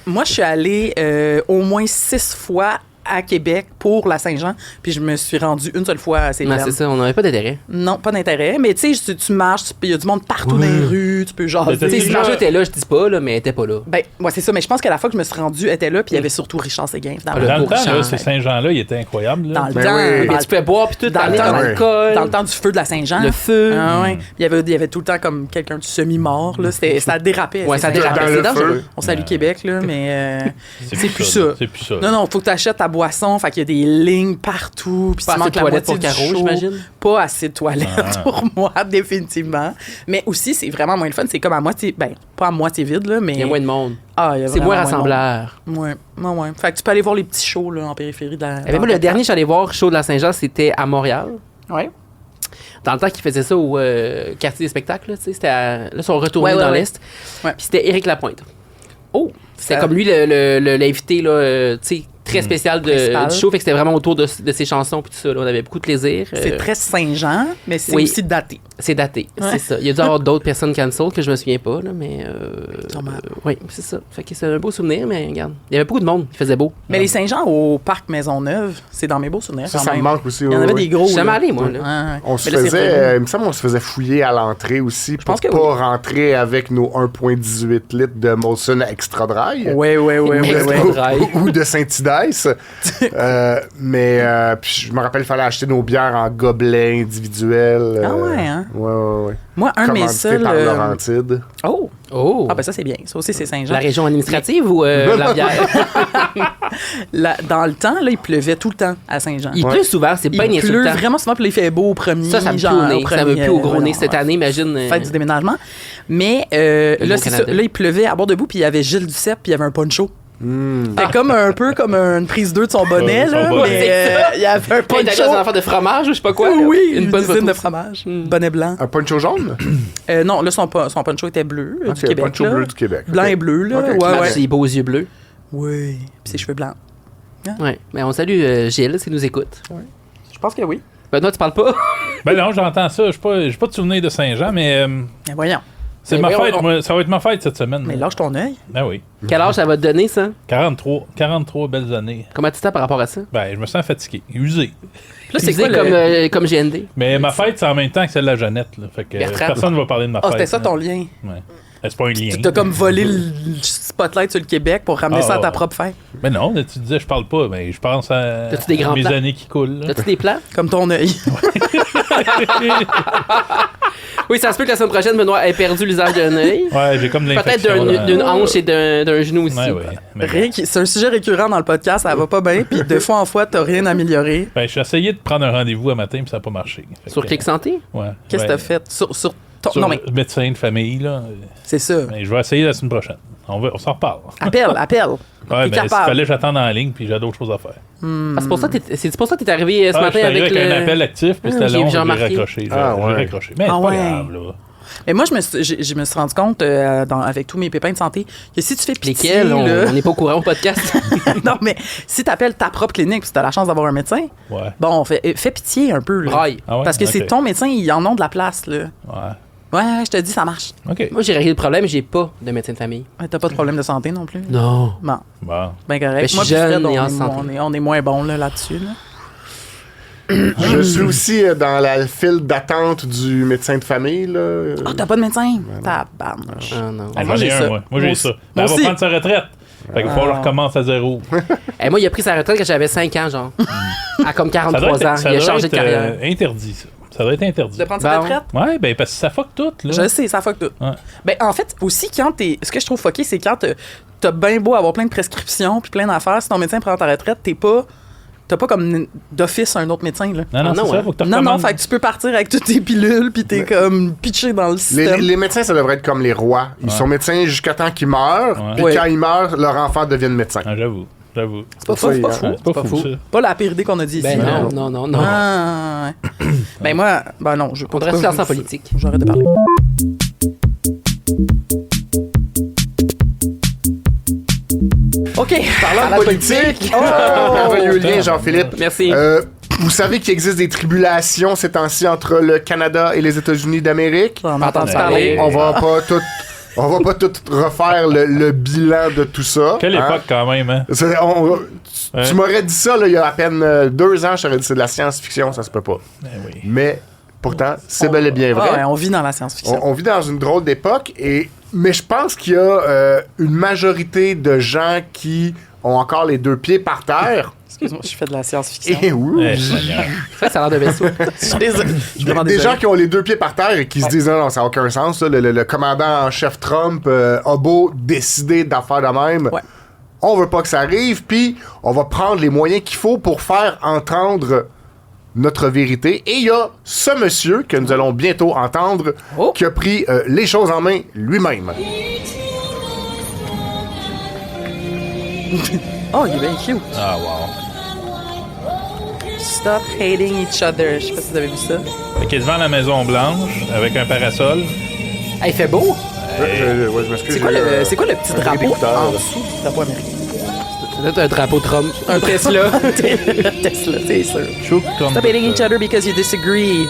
Moi, je suis allée au moins 6 fois à Québec pour la Saint-Jean, puis je me suis rendue une seule fois à Céline. C'est ça, on n'avait pas d'intérêt. Non, pas d'intérêt, mais tu sais, tu marches, il y a du monde partout dans les rues, tu peux jaser. Tu sais, si Marjo était là, je dis pas, là, mais elle était pas là. Ben, ouais, c'est ça, mais je pense que la fois que je me suis rendue, elle était là, puis il y avait surtout Richard Séguin. Dans le temps, là, ces Saint-Jean-là, il était incroyable. Là. Dans le temps. Mais tu pouvais boire, puis tout, dans le temps, l'alcool. Dans le temps du feu de la Saint-Jean. Le feu. Ah, ouais. Il y avait tout le temps comme quelqu'un de semi-mort, là. Ça dérapait. Ouais, ça dérapait. dérapait. C'est Dans le dangereux. feu. On salue Québec, là, mais c'est plus ça. C'est plus ça. Non, faut que tu achètes ta boisson, fait qu'il y a des lignes partout, puis Pas tu assez manques de la toilettes moitié pour du Caro, show. j'imagine. Pas assez de toilettes pour moi, définitivement. Mais aussi, c'est vraiment moins le fun. C'est comme à moitié, ben, pas à moitié vide, là, mais... Il y a moins de monde. Ah, il y a C'est vraiment moins de monde. rassembleur. Ouais. Fait que tu peux aller voir les petits shows, là, en périphérie de la... Eh ben, moi, le dernier que j'allais voir, show de la Saint-Jean, c'était à Montréal. Ouais. Dans le temps qu'ils faisaient ça au quartier des spectacles, là, tu sais, c'était là, ils sont retournés Ouais, dans ouais. l'Est. Ouais. Puis c'était Éric Lapointe. Oh! C'était comme lui l'invité, là, tu sais, très spécial Principal. du show. Fait que c'était vraiment autour de ses chansons puis tout ça. Là, on avait beaucoup de plaisir. C'est très Saint-Jean, mais c'est oui. aussi daté. C'est daté, Ouais. c'est ça. Il y a dû y avoir d'autres personnes cancel que je me souviens pas, là, mais... Sûrement. oui, c'est ça. Fait que c'est un beau souvenir, mais regarde, il y avait beaucoup de monde. Il faisait beau. Mais les Saint-Jean au parc Maisonneuve, c'est dans mes beaux souvenirs. Ça quand me même. manque aussi. Il y en ouais, avait ouais. des gros. Je suis jamais là. allé, moi, là. Ouais. On se Mais là, c'est faisait, vrai. il me semble qu'on se faisait fouiller à l'entrée aussi pour pense que pas oui. rentrer avec nos 1,18 litres de Molson Extra Dry. Ouais. Ou de Saint-Idice. Puis je me rappelle, il fallait acheter nos bières en gobelets individuels. Ah ouais, hein? Ouais. Moi, un de mes Commandité seuls. par Laurentide. Oh! Oh! Ah, ben ça, c'est bien. Ça aussi, c'est Saint-Jean. La région administrative ou la bière? Dans le temps, là, il pleuvait tout le temps à Saint-Jean. Il pleut souvent, c'est pas Il insultant. pleut vraiment souvent, puis il fait beau au premier. Ça me pue genre, au nez. au Ça me premier, pue au gros nez non, cette année, imagine. Fête du déménagement. Mais là, c'est ça. Canada. Là, il pleuvait à bord debout, puis il y avait Gilles Duceppe, puis il y avait un poncho. C'était comme un peu comme une prise 2 de son bonnet, Son là. bonnet. Mais il y avait un Pas une poncho. affaire de fromage ou je sais pas quoi. Oui, une une bonne usine photo. de fromage. Bonnet blanc. Un poncho jaune? Non, là, son poncho était bleu, du Ok, Québec. poncho là. bleu du Québec. Blanc Ok. et bleu, là. Ok. Ouais. Ses beaux yeux bleus. Oui. Puis ses cheveux blancs. Ouais. Mais on salue Gilles s'il nous écoute. Je pense que oui. Benoît, tu parles pas? Ben non, j'entends ça. J'ai pas de souvenir de Saint-Jean, mais Mais voyons. c'est Mais ma voyons, fête. Moi, ça va être ma fête cette semaine. Mais lâche ton œil. Ben oui. Quel âge ça va te donner, ça? 43 belles années. Comment tu te sens par rapport à ça? Ben, je me sens fatigué, usé. Là, c'est Usé quoi le... comme GND. Mais ma fête, c'est en même temps que celle de la Jeannette. Là. Fait que Bertrand. personne ne va parler de ma Ah, fête. c'était ça là. ton lien. Ouais. C'est pas un lien. T'as comme volé le spotlight sur le Québec pour ramener ça à ta propre fête. Mais non, là, tu disais, je parle pas, mais je pense à T'as-tu des grands mes plans? années qui coulent. là. As-tu des plans? Comme ton œil. Oui, ça se peut que la semaine prochaine, Benoît ait perdu l'usage d'un œil. Ouais, j'ai comme Peut-être l'infection. d'une hanche et d'un genou aussi. Ouais, ouais. Mais Rien qui- C'est un sujet récurrent dans le podcast, ça va pas bien, puis de fois en fois, t'as rien amélioré. ben, j'ai essayé de prendre un rendez-vous un matin, puis ça n'a pas marché. Fait Sur que, Clic Santé? Ouais. Qu'est-ce que Ben, t'as fait? Sur ton... sur Non, mais médecin de famille, là. c'est ça. Mais je vais essayer la semaine prochaine. On s'en reparle. Appelle. Ouais, T'es ben, il capable. fallait que j'attende en ligne, puis j'ai d'autres choses à faire. Ah, c'est pour ça que t'es arrivé ce Ah, je matin suis arrivé avec avec le... un appel actif, puis c'était j'ai long, j'ai remarqué. raccroché. Ah, J'ai ouais. raccroché. Mais Ah, c'est pas ouais. grave, là. Mais moi, je me suis rendu compte, avec tous mes pépins de santé, que si tu fais pitié, Lesquels? là... On n'est pas au courant au podcast. non, mais si t'appelles ta propre clinique, puis si t'as la chance d'avoir un médecin, Ouais. bon, fais pitié un peu, là. Braille. Ah ouais? Parce que Ok. c'est ton médecin, ils en ont de la place, là. Ouais. Ouais, je te dis, ça marche. OK. Moi, j'ai réglé le problème, j'ai pas de médecin de famille. Ouais, t'as pas de problème de santé non plus? Non. Bon, Bon. ben correct. Mais je Moi, suis puis Fred, jeune et en on, santé. on est moins bon là-dessus, là. Je suis aussi dans la file d'attente du médecin de famille. Là. Ah, t'as pas de médecin? Tabarnouche. Ah non. Ah, J'en moi, ai j'ai un, ça. moi. Moi, Moi j'ai aussi. ça. Moi Ben, elle va aussi. prendre sa retraite. Fait qu'il faut qu'on recommence à zéro. Moi, il a pris sa retraite quand j'avais 5 ans, genre. À comme 43 ans. Il a changé de carrière. Interdit, ça. Ça doit être interdit. De prendre sa Bon. retraite? Ouais, ben parce que ça fuck tout, là. Je sais, ça fuck tout. Ouais. Ben, en fait, aussi, quand t'es. Ce que je trouve fucké, c'est quand t'as bien beau avoir plein de prescriptions puis plein d'affaires. Si ton médecin prend ta retraite, t'as pas comme d'office un autre médecin, là. Non, non, Ah, c'est non, ça, ouais. faut que tu Non, recommandes. fait que tu peux partir avec toutes tes pilules puis t'es comme pitché dans le système. Les médecins, ça devrait être comme les rois. Ils sont médecins jusqu'à temps qu'ils meurent. Ouais. Puis Ouais. quand ils meurent, leur enfant devient médecin. Ah, j'avoue. C'est pas fou, c'est pas fou. C'est pas fou, ça. Pas la pire idée qu'on a dit ici. Ben là. non. Ah, ouais. Ben moi, ben non, je On devrait se lancer en politique. J'arrête de parler. OK. Parlant de politique, merveilleux lien, Jean-Philippe. Merci. Vous savez qu'il existe des tribulations ces temps-ci entre le Canada et les États-Unis d'Amérique? On Pas entend entendu parler. parler. On va pas tout On va pas tout refaire le bilan de tout ça. Quelle époque, quand même, hein? Tu m'aurais dit ça là, il y a à peine 2 ans, je t'aurais dit c'est de la science-fiction, ça se peut pas. Oui. Mais pourtant, c'est bel et bien vrai. Ouais, on vit dans la science-fiction. On vit dans une drôle d'époque, mais je pense qu'il y a une majorité de gens qui ont encore les 2 pieds par terre. Excuse-moi, je fais de la science-fiction. Et oui. Ça a l'air de vaisseau. Des gens qui ont les 2 pieds par terre et qui se disent non, ça n'a aucun sens. Ça. Le commandant en chef Trump a beau décider d'en faire de même. Ouais. On veut pas que ça arrive, puis on va prendre les moyens qu'il faut pour faire entendre notre vérité. Et il y a ce monsieur que nous allons bientôt entendre qui a pris les choses en main lui-même. Oh, il est bien cute. Ah, wow. Stop hating each other. Je sais pas si vous avez vu ça. Fait qu'il est devant la Maison Blanche avec un parasol. Il fait beau. Je m'excuse. C'est quoi le petit un drapeau réducteur. en dessous du drapeau américain? Ça doit être un drapeau Trump. Un Tesla. Tesla, c'est sûr. Chouk comme Stop hating each other because you disagree.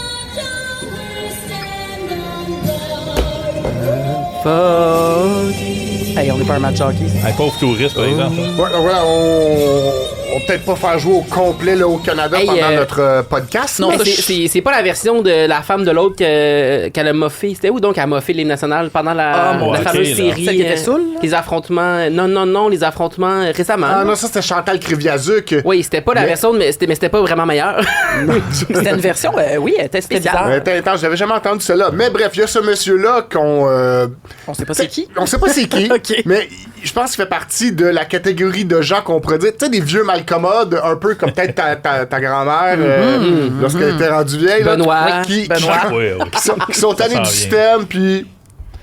Hey, on n'est pas un match hockey. Un pauvre touriste, par exemple. Ouais, voilà, on va peut-être pas faire jouer au complet là, au Canada pendant notre podcast. Non, mais c'est pas la version de la femme de l'autre qu'elle a moffé. C'était où donc elle a moffé l'hymne national pendant la fameuse série? Celle qui était saoule? Les affrontements. Non, les affrontements récemment. Ah non, ça c'était Chantal Kriviazuk. Oui, c'était pas la version, mais c'était pas vraiment meilleur. C'était une version, oui, c'était bizarre. Attends, j'avais jamais entendu cela. Mais bref, il y a ce monsieur-là qu'on. On sait pas c'est qui. On sait pas c'est qui. Ok. Mais je pense qu'il fait partie de la catégorie de gens qu'on pourrait dire, tu sais, des vieux malcommodes, un peu comme peut-être ta grand-mère, lorsqu'elle était rendue vieille. Benoît. Là, qui Oui. sont tannés du système, puis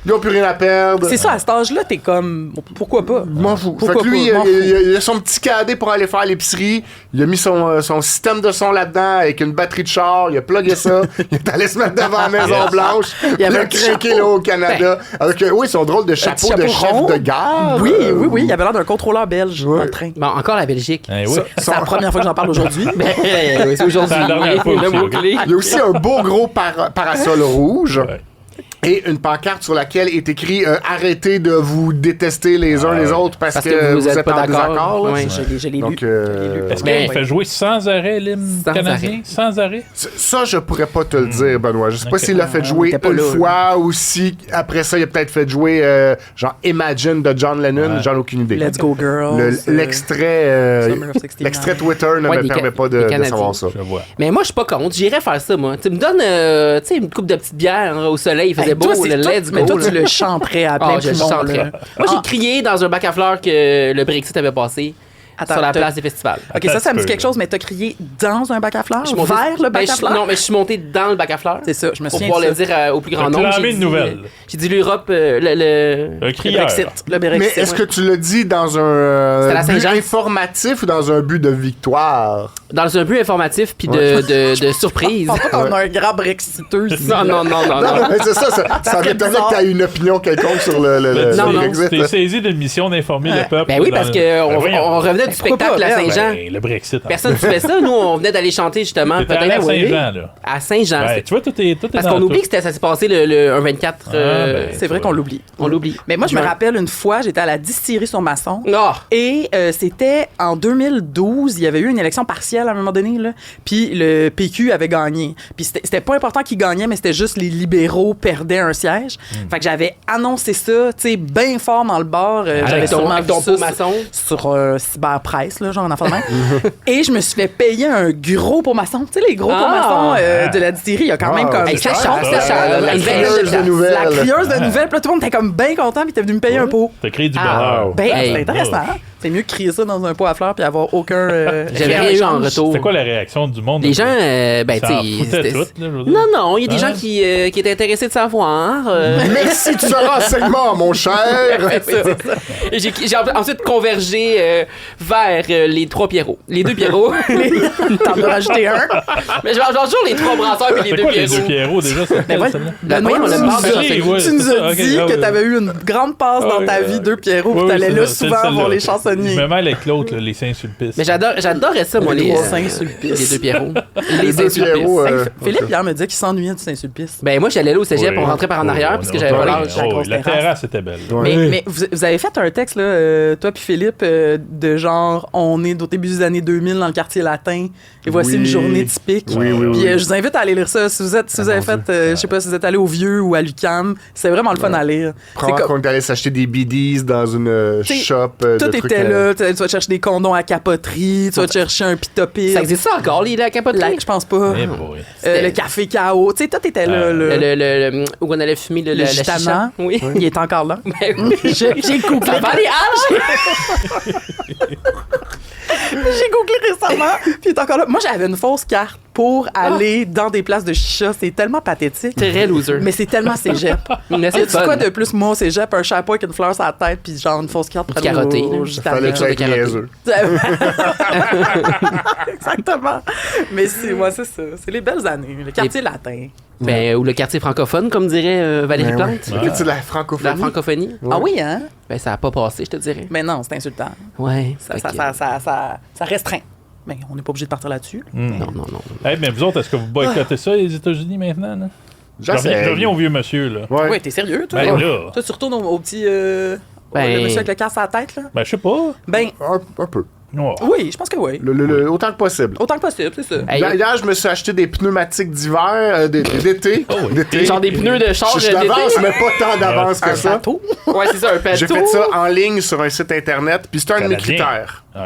ils n'ont plus rien à perdre. C'est ça, à cet âge-là, t'es comme. Pourquoi pas? M'en fous. Fait Pourquoi que lui, pas? M'en il a son petit cadet pour aller faire l'épicerie. Il a mis son système de son là-dedans avec une batterie de char. Il a plugué ça. Il est allé se mettre devant la Maison-Blanche. Il a craqué là au Canada. Avec, son drôle de chapeau de chef rond. de gare. Oui. Il avait l'air d'un contrôleur belge dans le train. Bon, encore la Belgique. Eh oui. C'est la première fois que j'en parle aujourd'hui. C'est aujourd'hui. C'est la dernière fois Le aussi, mot-clé. Il y a aussi un beau gros parasol rouge. Ouais. Et une pancarte sur laquelle est écrit arrêtez de vous détester les uns les autres parce que vous êtes pas en désaccord. d'accord. là. Ouais. Je l'ai lu. Donc, Est-ce Mais- qu'il fait jouer sans arrêt l'hymne Sans canadien? arrêt. Sans arrêt? Ça, je pourrais pas te le dire, Benoît. Je sais pas Ok. s'il l'a fait On jouer était pas une là, fois ou si, après ça, il a peut-être fait jouer genre Imagine de John Lennon. Ouais. J'en ai aucune idée. Let's go, girls. L'extrait Summer of 69. l'extrait Twitter ne Ouais, me des permet pas des de Canadiens. savoir ça. Je vois. Mais moi, je suis pas contre. J'irais faire ça, moi. Tu me donnes une coupe de petites bières au soleil. Il faisait Hey, beau, toi, c'est- le toi- let's go. Mais toi, là. tu le chanterais à plein Ah, je poumon, chanterais. là. Moi, j'ai Ah. crié dans un bac à fleurs que le Brexit avait passé Attends, sur la t'as- place des festivals. Ok, ça me Attends, dit quelque chose, mais t'as crié dans un bac à fleurs? Je suis monté- Vers le bac Ben, à fleurs? Non, mais je suis monté dans le bac à fleurs. C'est ça, je me Pour souviens pouvoir de le ça. dire au plus grand T'as nombre. clamé J'ai une dit, nouvelle. J'ai dit l'Europe, le Un Le crieur. Brexit. Le Brexit. Mais est-ce ouais. que tu l'as dit dans un C'était la but Saint-Jean. informatif ou dans un but de victoire? dans un but informatif puis de surprise. Je pense pas qu'on a un grand Brexiteux ici. Non, non, non, non, Non, non. mais c'est ça serait m'étonnerait bizarre. que tu aies une opinion quelconque sur le Non, non, Brexit. T'es saisi d'une mission d'informer le peuple. Ben oui, dans parce le- que Ben voyons. on revenait du pourquoi spectacle pas, à merde? Saint-Jean. Ben, le Brexit. Personne ne fait ça. Nous, on venait d'aller chanter justement. T'étais allé à Peut-être Saint-Jean, là. à Saint-Jean. Ouais, c'est- tu vois, tout est Parce dans qu'on tout. oublie que ça s'est passé le 24. ben, C'est vrai qu'on l'oublie. On l'oublie. Mais moi, je me Ouais. rappelle une fois, j'étais à la distillerie sur Masson. Oh! Et c'était en 2012, il y avait eu une élection partielle à un moment donné, là. Puis le PQ avait gagné. Puis c'était pas important qui gagnait, mais c'était juste les libéraux perdaient un siège. Fait que j'avais annoncé ça, tu sais, bien fort dans le bar. J'avais Avec ton sûrement vu pot ça maçon. sur Cyberpresse, là, genre en enfant de même. Et je me suis fait payer un gros pot maçon. Tu sais, les gros pots maçons de la distillerie, il y a quand même comme... Hey, ça cher, change, ça. ça change. La Une crieuse belle de place. nouvelles. La crieuse de nouvelles. Puis là, tout le monde était comme bien content, puis t'es venu me payer un pot. T'as créé du Ah. bonheur. Ben, Hey. c'est intéressant. C'est mieux que crier ça dans un pot à fleurs puis avoir aucun. J'avais rien eu en retour. C'était quoi la réaction du monde? Les gens, ben, Ça tu en sais. foutait c'était- tout, là, je veux dire. Non, non, il y a des Hein? gens qui étaient intéressés de savoir. Merci de ce renseignement, mon cher! Et j'ai ensuite convergé vers les trois Pierrots. Les deux Pierrots. T'en as rajouté un. Mais je vais toujours les trois brasseurs et les C'est deux quoi les deux Pierrots. Pierrots déjà? C'est Ben, quel, ouais, celle-là? Ben, Benoît, voyons, tu le nous bar de as- Saint-Jean, ouais, tu nous c'est ça, as ok, dit ah que ouais. t'avais eu une grande passe dans Ah ta ouais, vie, ouais. deux Pierrots, Ouais, puis t'allais ouais, là c'est souvent celle-là. voir les chansonniers. chansonnier. Je me mêle avec l'autre, là, les Saint-Sulpice. Mais j'adorais ça, moi, Les les trois Saint-Sulpice. les deux Pierrots. Les deux Pierrots, Philippe, hier, me disait qu'il s'ennuyait du Saint-Sulpice. Ben, moi, j'allais là au cégep, on rentrait par en arrière, parce que j'avais pas l'âge. la grosse La terrasse. terrasse était belle. Mais vous avez fait un texte, là, toi puis Philippe, de genre, on est au début des années 2000 dans le quartier latin, et voici une journée typique. Oui. Puis je vous invite à aller lire ça. Si vous avez fait, je sais pas si vous êtes allé au Vieux ou à l'UQAM, c'est vraiment le fun à lire. Probablement qu'on est allé s'acheter des BDs dans une shop. Tout de trucs, était là. Tu vas chercher des condoms à capoterie, tu vas te chercher un pitopile. Ça existe ça encore, les capoteries? Je pense pas. Eh boy. Le café KO. Tu sais, tout était là. Où on allait fumer le Gitana. chicha. Oui. Il est encore là. Ben oui. J'ai googlé. Ça va les âges! J'ai googlé récemment, puis il est encore là. Moi, j'avais une fausse carte pour aller dans des places de chicha. C'est tellement pathétique. Très loser. Mais c'est tellement cégep. Mais Tu c'est sais quoi fun. de plus, moi, au cégep, un chapeau avec une fleur sur la tête, puis genre une fausse carte pour aller Carotté, au là. Gitana. Fallait que ça de être carotter. niaiseux. Exactement. Mais c'est ça. C'est les belles années. Le quartier latin. Ben, ou le quartier francophone, comme dirait Valérie Ben oui. Plante. Tu sais, de la francophonie. La francophonie. Ah oui, hein? Ben, ça a pas passé, je te dirais. Mais non, c'est insultant. Ouais. Ça, Fait ça restreint. Mais on n'est pas obligé de partir là-dessus. Non. Hey, mais vous autres, est-ce que vous boycottez ça, les États-Unis, maintenant? Là? Je J'essaie. reviens au vieux monsieur, là. Ouais. Ouais, t'es sérieux, toi? Ben là. Toi, tu retournes au petit... Ben- le monsieur avec le casque à la tête, là? Ben, je sais pas. Ben, Un peu. Oh. oui, je pense que oui. Autant que possible. Autant que possible, c'est ça. Hey, Hier, je me suis acheté des pneumatiques d'hiver, d'été. D'été. genre des pneus de char Je d'été. d'avance, mais pas tant d'avance que ça. Bateau. Ouais, c'est ça, un bateau. J'ai fait ça en ligne sur un site internet, puis c'est un de mes Canadien. critères. Ouais.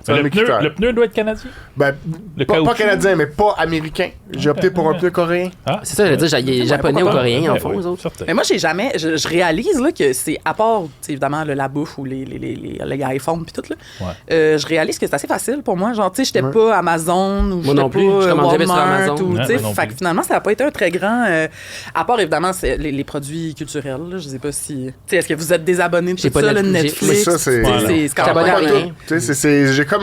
C'est un Mais de mes critères. le pneu doit être canadien? Ben, Le pas caoutchouc. canadien, mais pas américain. J'ai opté pour un pneu coréen. C'est ça, j'allais dire, il y a japonais ou coréen, en fond, eux autres. Mais moi, j'ai jamais. Je réalise là, que c'est, à part, tu sais, évidemment, la bouffe ou les iPhones puis tout, là, je réalise que c'est assez facile pour moi. Genre, tu sais, j'étais pas Amazon ou Moi j'étais non plus, pas je commande jamais sur Walmart. Amazon. Ou, Ouais, tu sais, moi non fait que plus. finalement, ça n'a pas été un très grand. À part, évidemment, c'est les produits culturels. Là, je sais pas si. Tu sais, est-ce que vous êtes désabonné de J'ai tout pas ça, là, Netflix. Netflix? Mais ça, c'est- Tu sais, Voilà. c'est quand J'abonne même à pas rien. tout. Tu sais, j'ai comme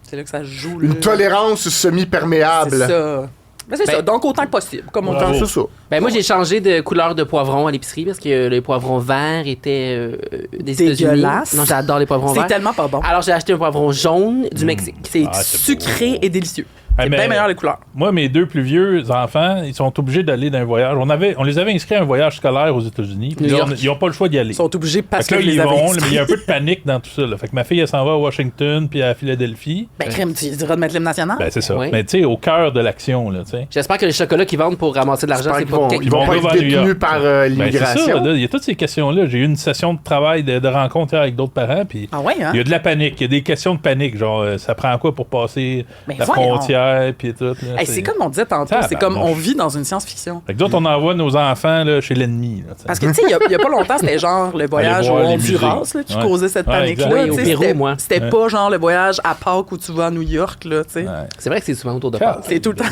C'est là que ça se joue. Là. une tolérance semi-perméable. C'est ça. Ben, c'est ça, donc autant que possible. Comme on Bravo. pense. C'est ça. Ben, moi, j'ai changé de couleur de poivron à l'épicerie parce que les poivrons verts étaient des États-Unis. Dégueulasse. Non, j'adore les poivrons C'est verts. tellement pas bon. Alors, j'ai acheté un poivron jaune du Mexique. C'est Ah, c'est sucré beau. et délicieux. Ah, C'est mais- bien meilleur les couleurs. Moi, mes deux plus vieux enfants, ils sont obligés d'aller dans un voyage. On les avait inscrits à un voyage scolaire aux États-Unis. Puis New là, York. ils n'ont pas le choix d'y aller. Ils sont obligés parce Fait que que là, je les ils avais vont, inscrits. mais il y a un peu de panique dans tout ça. Là. Fait que ma fille, elle s'en va à Washington puis à Philadelphie. Ben, crème, tu diras de mettre l'hymne national? Ben, c'est ça. Oui. Mais tu sais, au cœur de l'action, là, tu sais. J'espère que les chocolats qu'ils vendent pour ramasser de l'argent, J'espère c'est qu'ils pas vont, quelque ils vont vont pas devant être New York. détenus par Ben, c'est ça, l'immigration. là. Il y a toutes ces questions-là. J'ai eu une session de travail, de rencontre hier avec d'autres parents, puis Ah ouais, hein? il y a de la panique. Il y a des questions de panique, genre, ça prend quoi pour passer Ben, la voyons. frontière, puis tout. Là, Hey, c'est comme on disait tantôt, c'est Tabarnouche. comme on vit dans une science-fiction. Fait que d'autres, on envoie nos enfants là, chez l'ennemi. Là, tu sais. Parce que, tu sais, il y a pas longtemps, c'était genre le voyage au voir les Honduras, musées. là, qui Ouais. causait cette Ouais, panique-là. exact. Oui, au tu sais, Pérou, c'était- moi. C'était Ouais. pas genre le voyage à Pâques où tu vas à New York, là, tu sais. Ouais. C'est vrai que c'est souvent autour de Car- Pâques. C'est tout le temps.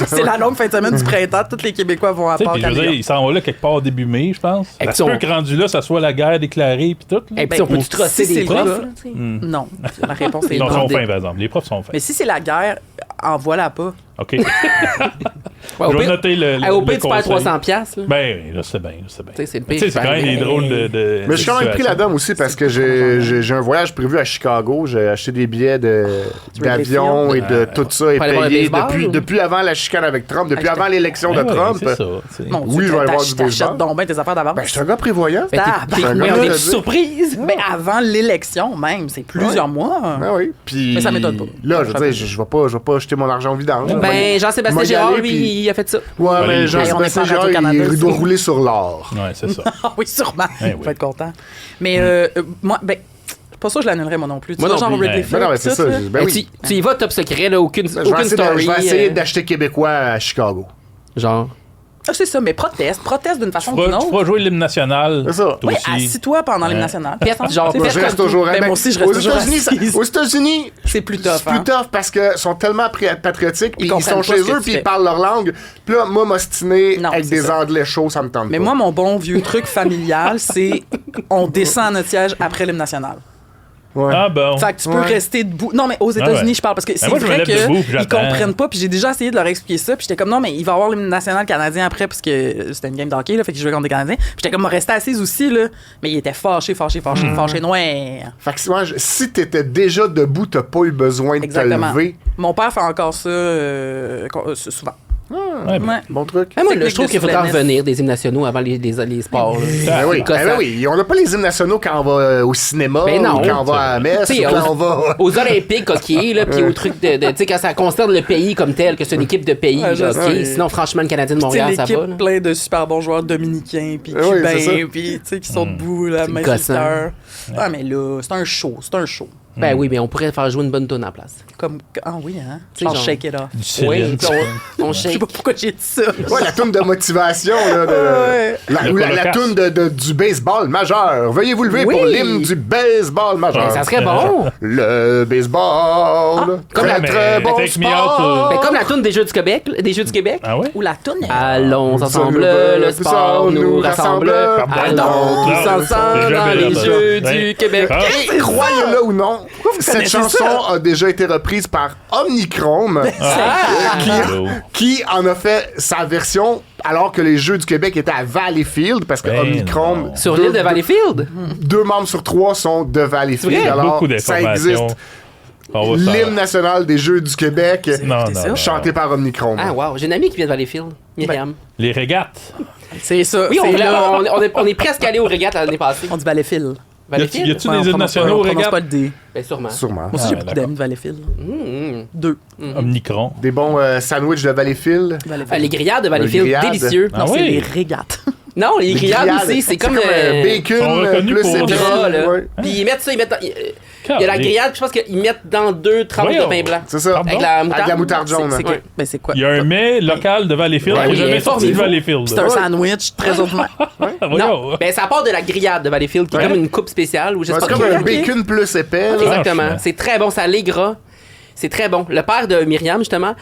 C'est la longue fin de semaine du printemps. Tous les Québécois vont à Tu sais, Pâques puis je à veux New dire, York. ils s'en vont là quelque part début mai, je pense. Et Ça puis se peut on- que rendu là, ça soit la guerre déclarée, puis tout. Là. Et puis, on peut-tu trosser si c'est des le profs? cas- là, tu sais? Non. La réponse est Non, ils non. sont fins, par exemple. Les profs sont fins. Mais si c'est la guerre, envoie-la pas. OK. Ouais, Je au vais pire, noter le. au le pire, tu perds conseil. 300 piastres. là. Ben, là, c'est bien. C'est bien. Tu sais, c'est le Mais pire. tu sais, c'est quand même des drôles de. Mais j'ai quand même pris la dame aussi parce que j'ai un voyage prévu à Chicago. J'ai acheté des billets d'avion et de tout ça et Pour aller voir le payé baseball, depuis avant la chicane avec Trump, depuis Ah, avant l'élection de Trump. C'est ça. tu sais. Mon Oui, Dieu, je vais aller voir du t'achètes baseball. donc bien tes affaires d'avance. Ben, je suis un gars prévoyant. Ben, Tabarnak. un mais gars on est de- surprise. Mais avant l'élection même, c'est plusieurs mois. Ah oui. Puis Mais ça m'étonne pas. là, je veux dire, je vais pas jeter mon argent au vidange. Ben, Jean-Sébastien Moi, y Girard, aller, lui, puis- il a fait ça. Ouais, Allez, mais on est Jean-Sébastien pas à Girard, Radio-Canada, il ça. doit rouler sur l'or. Ouais, c'est ça. Ah oui, sûrement. Eh oui. Je vais être content. Mais moi, ben, pas sûr que je l'annulerais moi non plus. Tu Moi vois, non genre plus. Ridley Ouais. Field, Ben non, mais c'est tout, ça. là. Ben Ben, oui. tu y vas top secret, là, aucune Je vais aucune story. je vais essayer d'acheter québécois à Chicago. Genre. Ah, c'est ça, mais proteste d'une façon ou Tu d'une feras autre. jouer l'hymne national. C'est ça. toi Oui, aussi. assis-toi pendant l'hymne Ouais. national. Genre, C'est Moi, fait je reste comme toujours tout. Ben, ben, moi aussi, je reste aux toujours États-Unis, assise. aux États-Unis, C'est plus tough, c'est plus hein. tough parce que sont tellement patriotiques, puis ils comprennent sont pas chez ce que eux, tu puis fais. ils parlent leur langue. Puis là, moi, m'ostiner Non, avec c'est des ça. anglais chauds, ça me tente Mais pas. moi, mon bon vieux truc familial, c'est on descend à notre siège après l'hymne national. Ouais. Ah bon. Fait que tu peux rester debout. Non, mais aux États-Unis, je parle parce que c'est moi, je me vrai lève debout, puis qu'ils j'attends. comprennent pas. Puis j'ai déjà essayé de leur expliquer ça. Puis j'étais comme, non, mais il va y avoir l'hymne national canadien après, parce que c'était une game de hockey, là, fait qu'ils jouaient contre des Canadiens. Puis j'étais comme, rester assise aussi, là. Mais il était fâché, noir. Fait que si t'étais déjà debout, t'as pas eu besoin de Exactement. te lever. Mon père fait encore ça souvent. Ouais, ben, Ouais. Bon truc. Moi, Technique je trouve de qu'il faudrait souveraineté. revenir des hymnes nationaux avant les sports. là. Ben oui, Gossant. oui. On n'a pas les hymnes nationaux quand on va au cinéma, Ben non. ou quand on va à la messe, T'sais, ou quand on va... Aux Olympiques, hockey, là, puis au truc de tu sais, quand ça concerne le pays comme tel, que c'est une équipe de pays, Ouais, je là, sais. ok. Sinon, franchement, le Canadien de C'est Montréal, une ça va. équipe là. plein de super bons joueurs dominicains, puis Oui, c'est ça. cubains, puis tu sais, qui sont debout, la C'est Manchester. Ah, mais là, c'est un show. Ben oui, mais on pourrait faire jouer une bonne tonne en place. Comme, ah oui, hein? Tu sais, Genre genre- shake it off. du Céline. Oui, puis on Je sais shake. pas pourquoi j'ai dit ça. Ouais, la toune de motivation, là, Ouais. ou la colocasse. toune du baseball majeur. Veuillez vous lever Oui. pour l'hymne du baseball majeur. Ben, ça serait bon. Le baseball, comme très la- très bon Take me out, sport. Ben, comme la toune des Jeux du Québec. Des Jeux du Québec. Ah ouais? Ou la toune. Allons ensemble, le le sport nous rassemble. Allons tous Ah, ensemble déjà dans belle les la Jeux toune. du Ouais. Québec. Ah. Et croyez-le ou non, cette connaissez chanson ça? a déjà été reprise par Omnichrome, qui en a fait sa version alors que les Jeux du Québec étaient à Valleyfield, parce que Ben Omnichrome, non. Sur l'île de Valleyfield. 2 membres sur 3 sont de Valleyfield. vrai? Alors, Beaucoup ça d'informations. existe. On va L'hymne faire- national des Jeux du Québec, Non, Écoutez ça. non. chanté par Omnichrome. Ah, wow. J'ai une amie qui vient de Valleyfield, Myriam. Les régates. C'est ça. Oui, c'est là. on est presque allé aux régates l'année passée. On dit Valleyfield. Valleyfield? Y a-tu Ouais, des on hymnes prononce pas- nationaux on aux prononce régates? pas le D. Ben, sûrement. Sûrement. Moi aussi, j'ai Ah, beaucoup d'accord. d'amis de Valleyfield. Mmh. 2. Omnicron. Des bons sandwichs de Valleyfield. Les grillades de Valleyfield, grillades. délicieux. Ah Non, c'est oui? les régates. Non, les grillades grillades, aussi, c'est comme bacon, sont reconnus plus pour au épais. gras, là. Ouais. Puis ils mettent ça, il y a la grillade, puis je pense qu'ils mettent dans 2 tranches de Voyons. pain blanc. C'est ça. Pardon? Avec la moutarde. Avec la moutarde jaune. C'est Ouais. ben, c'est quoi? Il y a un mets local de Valleyfield. Ouais, J'ai oui, jamais sorti de informez-vous. Valleyfield. C'est un sandwich très ordinaire. Voyons. Non, ben ça part de la grillade de Valleyfield, qui est Ouais. comme une coupe spéciale. Où je sais Ouais, pas c'est comme un Ok. bacon plus épais. là. Exactement. Franchement. C'est très bon, ça l'est gras. C'est très bon. Le père de Myriam, justement,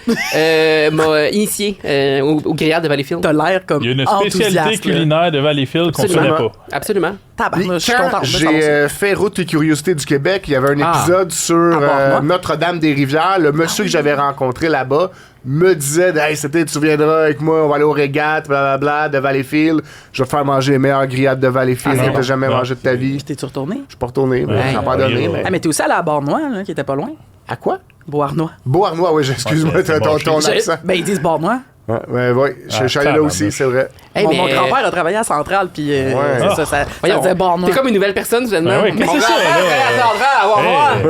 m'a initié aux grillades de Valleyfield. T'as l'air comme Il y a une enthousiaste, spécialité là. culinaire de Valleyfield qu'on ne connaît Absolument. pas. Absolument. Tabarnak, je suis Quand contente de j'ai savoir ça. fait Route et Curiosité du Québec, il y avait un Ah. épisode sur Barnois. Notre-Dame-des-Rivières. Le monsieur que j'avais rencontré là-bas me disait hey, c'était, tu viendras avec moi, on va aller aux régates, blablabla, de Valleyfield. Je vais te faire manger les meilleures grillades de Valleyfield Ah, que non. t'as jamais Non. mangé de ta vie. Puis t'es-tu retourné? Je suis pas retourné, mais Ouais. j'en ai pas Ouais, donné. ouais. Mais... Ah, mais t'es aussi allé à Barnois, là, qui était pas loin. À quoi? Beauharnois. Beauharnois, oui, excuse-moi, Ouais, c'est ton bon, je- accent. Ben, ils disent Barnois. Ouais, je suis allé là tabarnak. aussi, c'est vrai. Hey, Mon mais- grand-père a travaillé à Centrale, puis Ouais. c'est ça Voyons, disait Barnois. T'es comme une nouvelle personne, finalement. Ben oui, qu'est-ce que c'est ça, là? Hey,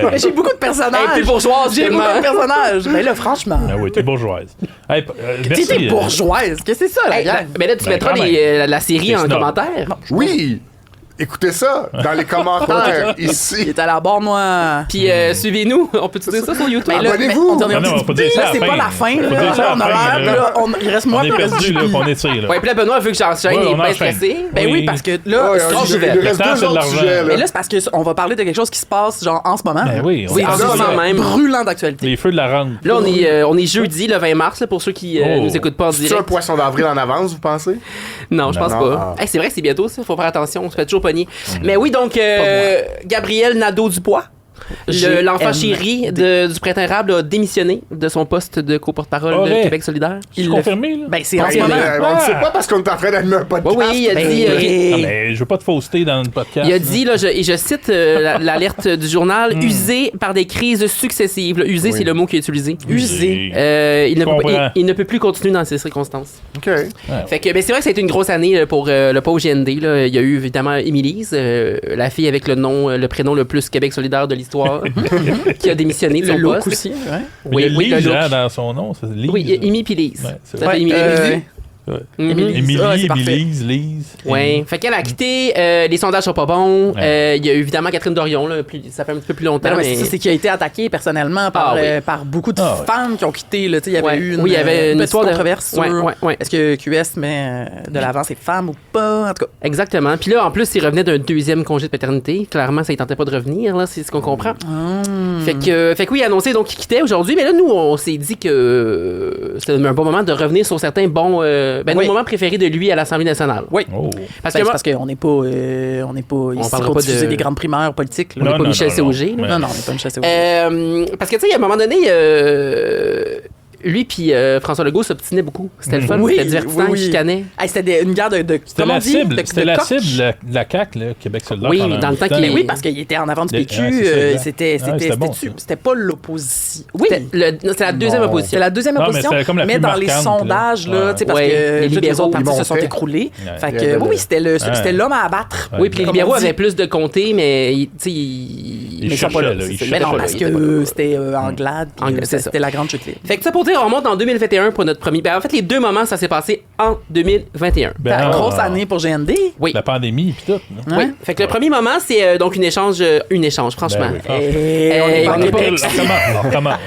ben, Mais j'ai beaucoup de personnages. Hey, plus bourgeoise, J'ai beaucoup tellement. de personnages. Mais là, franchement. Ah oui, t'es bourgeoise. Hey, merci. T'es bourgeoise. Qu'est-ce que c'est ça, la Hey, gang? mais là, tu Ben, mettras quand la série T'es en snob. commentaire. Oui! Écoutez ça dans les commentaires Il ici. est allé à Barnois. Puis suivez-nous. On peut dire ça sur YouTube? Mais là, Abonnez-vous. on dirait Ah non, faut dire ça à là, la c'est fin. pas la fin. Faut Là, dire ça à on la a fin, l'air, là. là, il reste moi, On est puis le reste perdu, du là, JP. qu'on étire, là. Ouais, puis là, Benoît, vu que j'enchaîne, Ouais, il est on bien enchaîne. stressé. Ben oui, Oui. parce que là, Ouais, Strauss, il Nouvelle. reste Le temps, deux c'est de autres l'argent. sujets. mais là, c'est parce qu'on va parler de quelque chose qui se passe genre en ce moment. Ben oui, on Oui, est en ce rendu moment là. même. Brûlant d'actualité. Les feux de la ronde. Là, on est jeudi, le 20 mars, là, pour ceux qui Oh. nous écoutent pas en C'est un direct. poisson d'avril en avance, vous pensez? Non, je pense Non, pas. ah. Hey, c'est vrai que c'est bientôt, ça. Faut faire attention. On se fait toujours pogner. Mais oui, donc, Gabriel Nadeau-Dubois, l'enfant GM. chéri du Printemps érable, a démissionné de son poste de co-porte-parole de Ouais. Québec solidaire. C'est Il confirmé, là? Ben, c'est en ce Ben, moment. on ne sait pas parce qu'on est en train d'animer un podcast. Oui, oui, il a Ben, dit... Non, mais je veux pas te fausseter dans le podcast. Il a dit, là, et je cite l'alerte du journal, usé par des crises successives. Là, usé, Oui. c'est le mot qu'il a utilisé. Usé. Il ne peut Comprends. pas- il ne peut plus continuer dans ces circonstances. OK. Fait que, ben, c'est vrai que ça a été une grosse année là, pour le PAU GND. Là. Il y a eu évidemment Émilise, la fille avec le prénom le plus Québec solidaire de l'histoire, qui a démissionné de Le son look poste. aussi, ouais. Il y a Oui, le Lise, look. hein, dans son nom. C'est Lise. Oui, Émi puis Lise. Ouais, c'est Ça vrai. fait Émilie. Ouais. Mhm. Émilie. Émilie, Ah, c'est parfait. Émilise, Lise. Ouais, fait qu'elle a quitté, les sondages sont pas bons. Il y a eu évidemment Catherine Dorion, là, ça fait un petit peu plus longtemps. Non, mais mais- c'est ça, c'est qu'il a été attaqué personnellement par, Ah, oui. par beaucoup de Ah, oui. femmes qui ont quitté. Là. Tu sais, il y avait Ouais. eu une, Oui, il y avait une petite histoire de- controverse Ouais, sur ouais. est-ce que QS met de l'avant ses femmes ou pas. En tout cas, Exactement. Puis là, en plus, il revenait d'un deuxième congé de paternité. Clairement, ça ne tentait pas de revenir, là, c'est ce qu'on comprend. Fait que oui, il a annoncé donc qu'il quittait aujourd'hui. Mais là, nous, on s'est dit que c'était un bon moment de revenir sur certains bons nos moments préférés de lui à l'Assemblée nationale. Oui. Oh. Parce Ben, que c'est parce qu'on n'est pas, on n'est pas ici parlera pour pas diffuser de- des grandes primaires politiques. Là. on n'est pas Michel Sauger. Ouais. Non, non, on n'est pas Michel Sauger. Parce que, tu sais, à un moment donné, lui puis François Legault s'obstinaient beaucoup. C'était le fun, Oui, c'était divertissant, oui, oui. ils chicanaient. Hey, c'était une guerre de C'était comment on la dit? cible, De c'était la coq. cible de la CAQ, là, Québec solidaire. Oui, pendant dans un le temps bout de qu'il- Mais oui, parce qu'il était en avant du PQ. Ouais, c'est ça, exact. C'était bon, ça. c'était pas l'opposition. Oui, C'était c'est la deuxième Non. opposition. c'est la deuxième Non, mais opposition. c'était comme la Mais plus dans les marquante, sondages, là. là, tu sais, parce Ouais, que les tous les libéraux, autres partis ils se sont montaient. écroulés. Ouais. Fait Il y que, avait oui, le- c'était l'homme à abattre. Ouais. Oui, puis les Comme libéraux on dit. avaient plus de comtés, mais tu sais, Ils mais ils sont pas là. cherchaient, là, ils C'est- Mais non, pas là, parce ils étaient pas là. que c'était Anglade, puis, Anglade, c'est ça. c'était la grande chute libre. Fait que ça pour dire, on remonte en 2021 pour notre premier. Ben, en fait, les deux moments, ça s'est passé en 2021. Ben, C'était une grosse ah. année pour GND. Oui. La pandémie puis tout. là. Oui. Fait que le premier moment, c'est donc une échange, franchement. Ben oui. Et on est on pas est en pas- Québec. On recommence.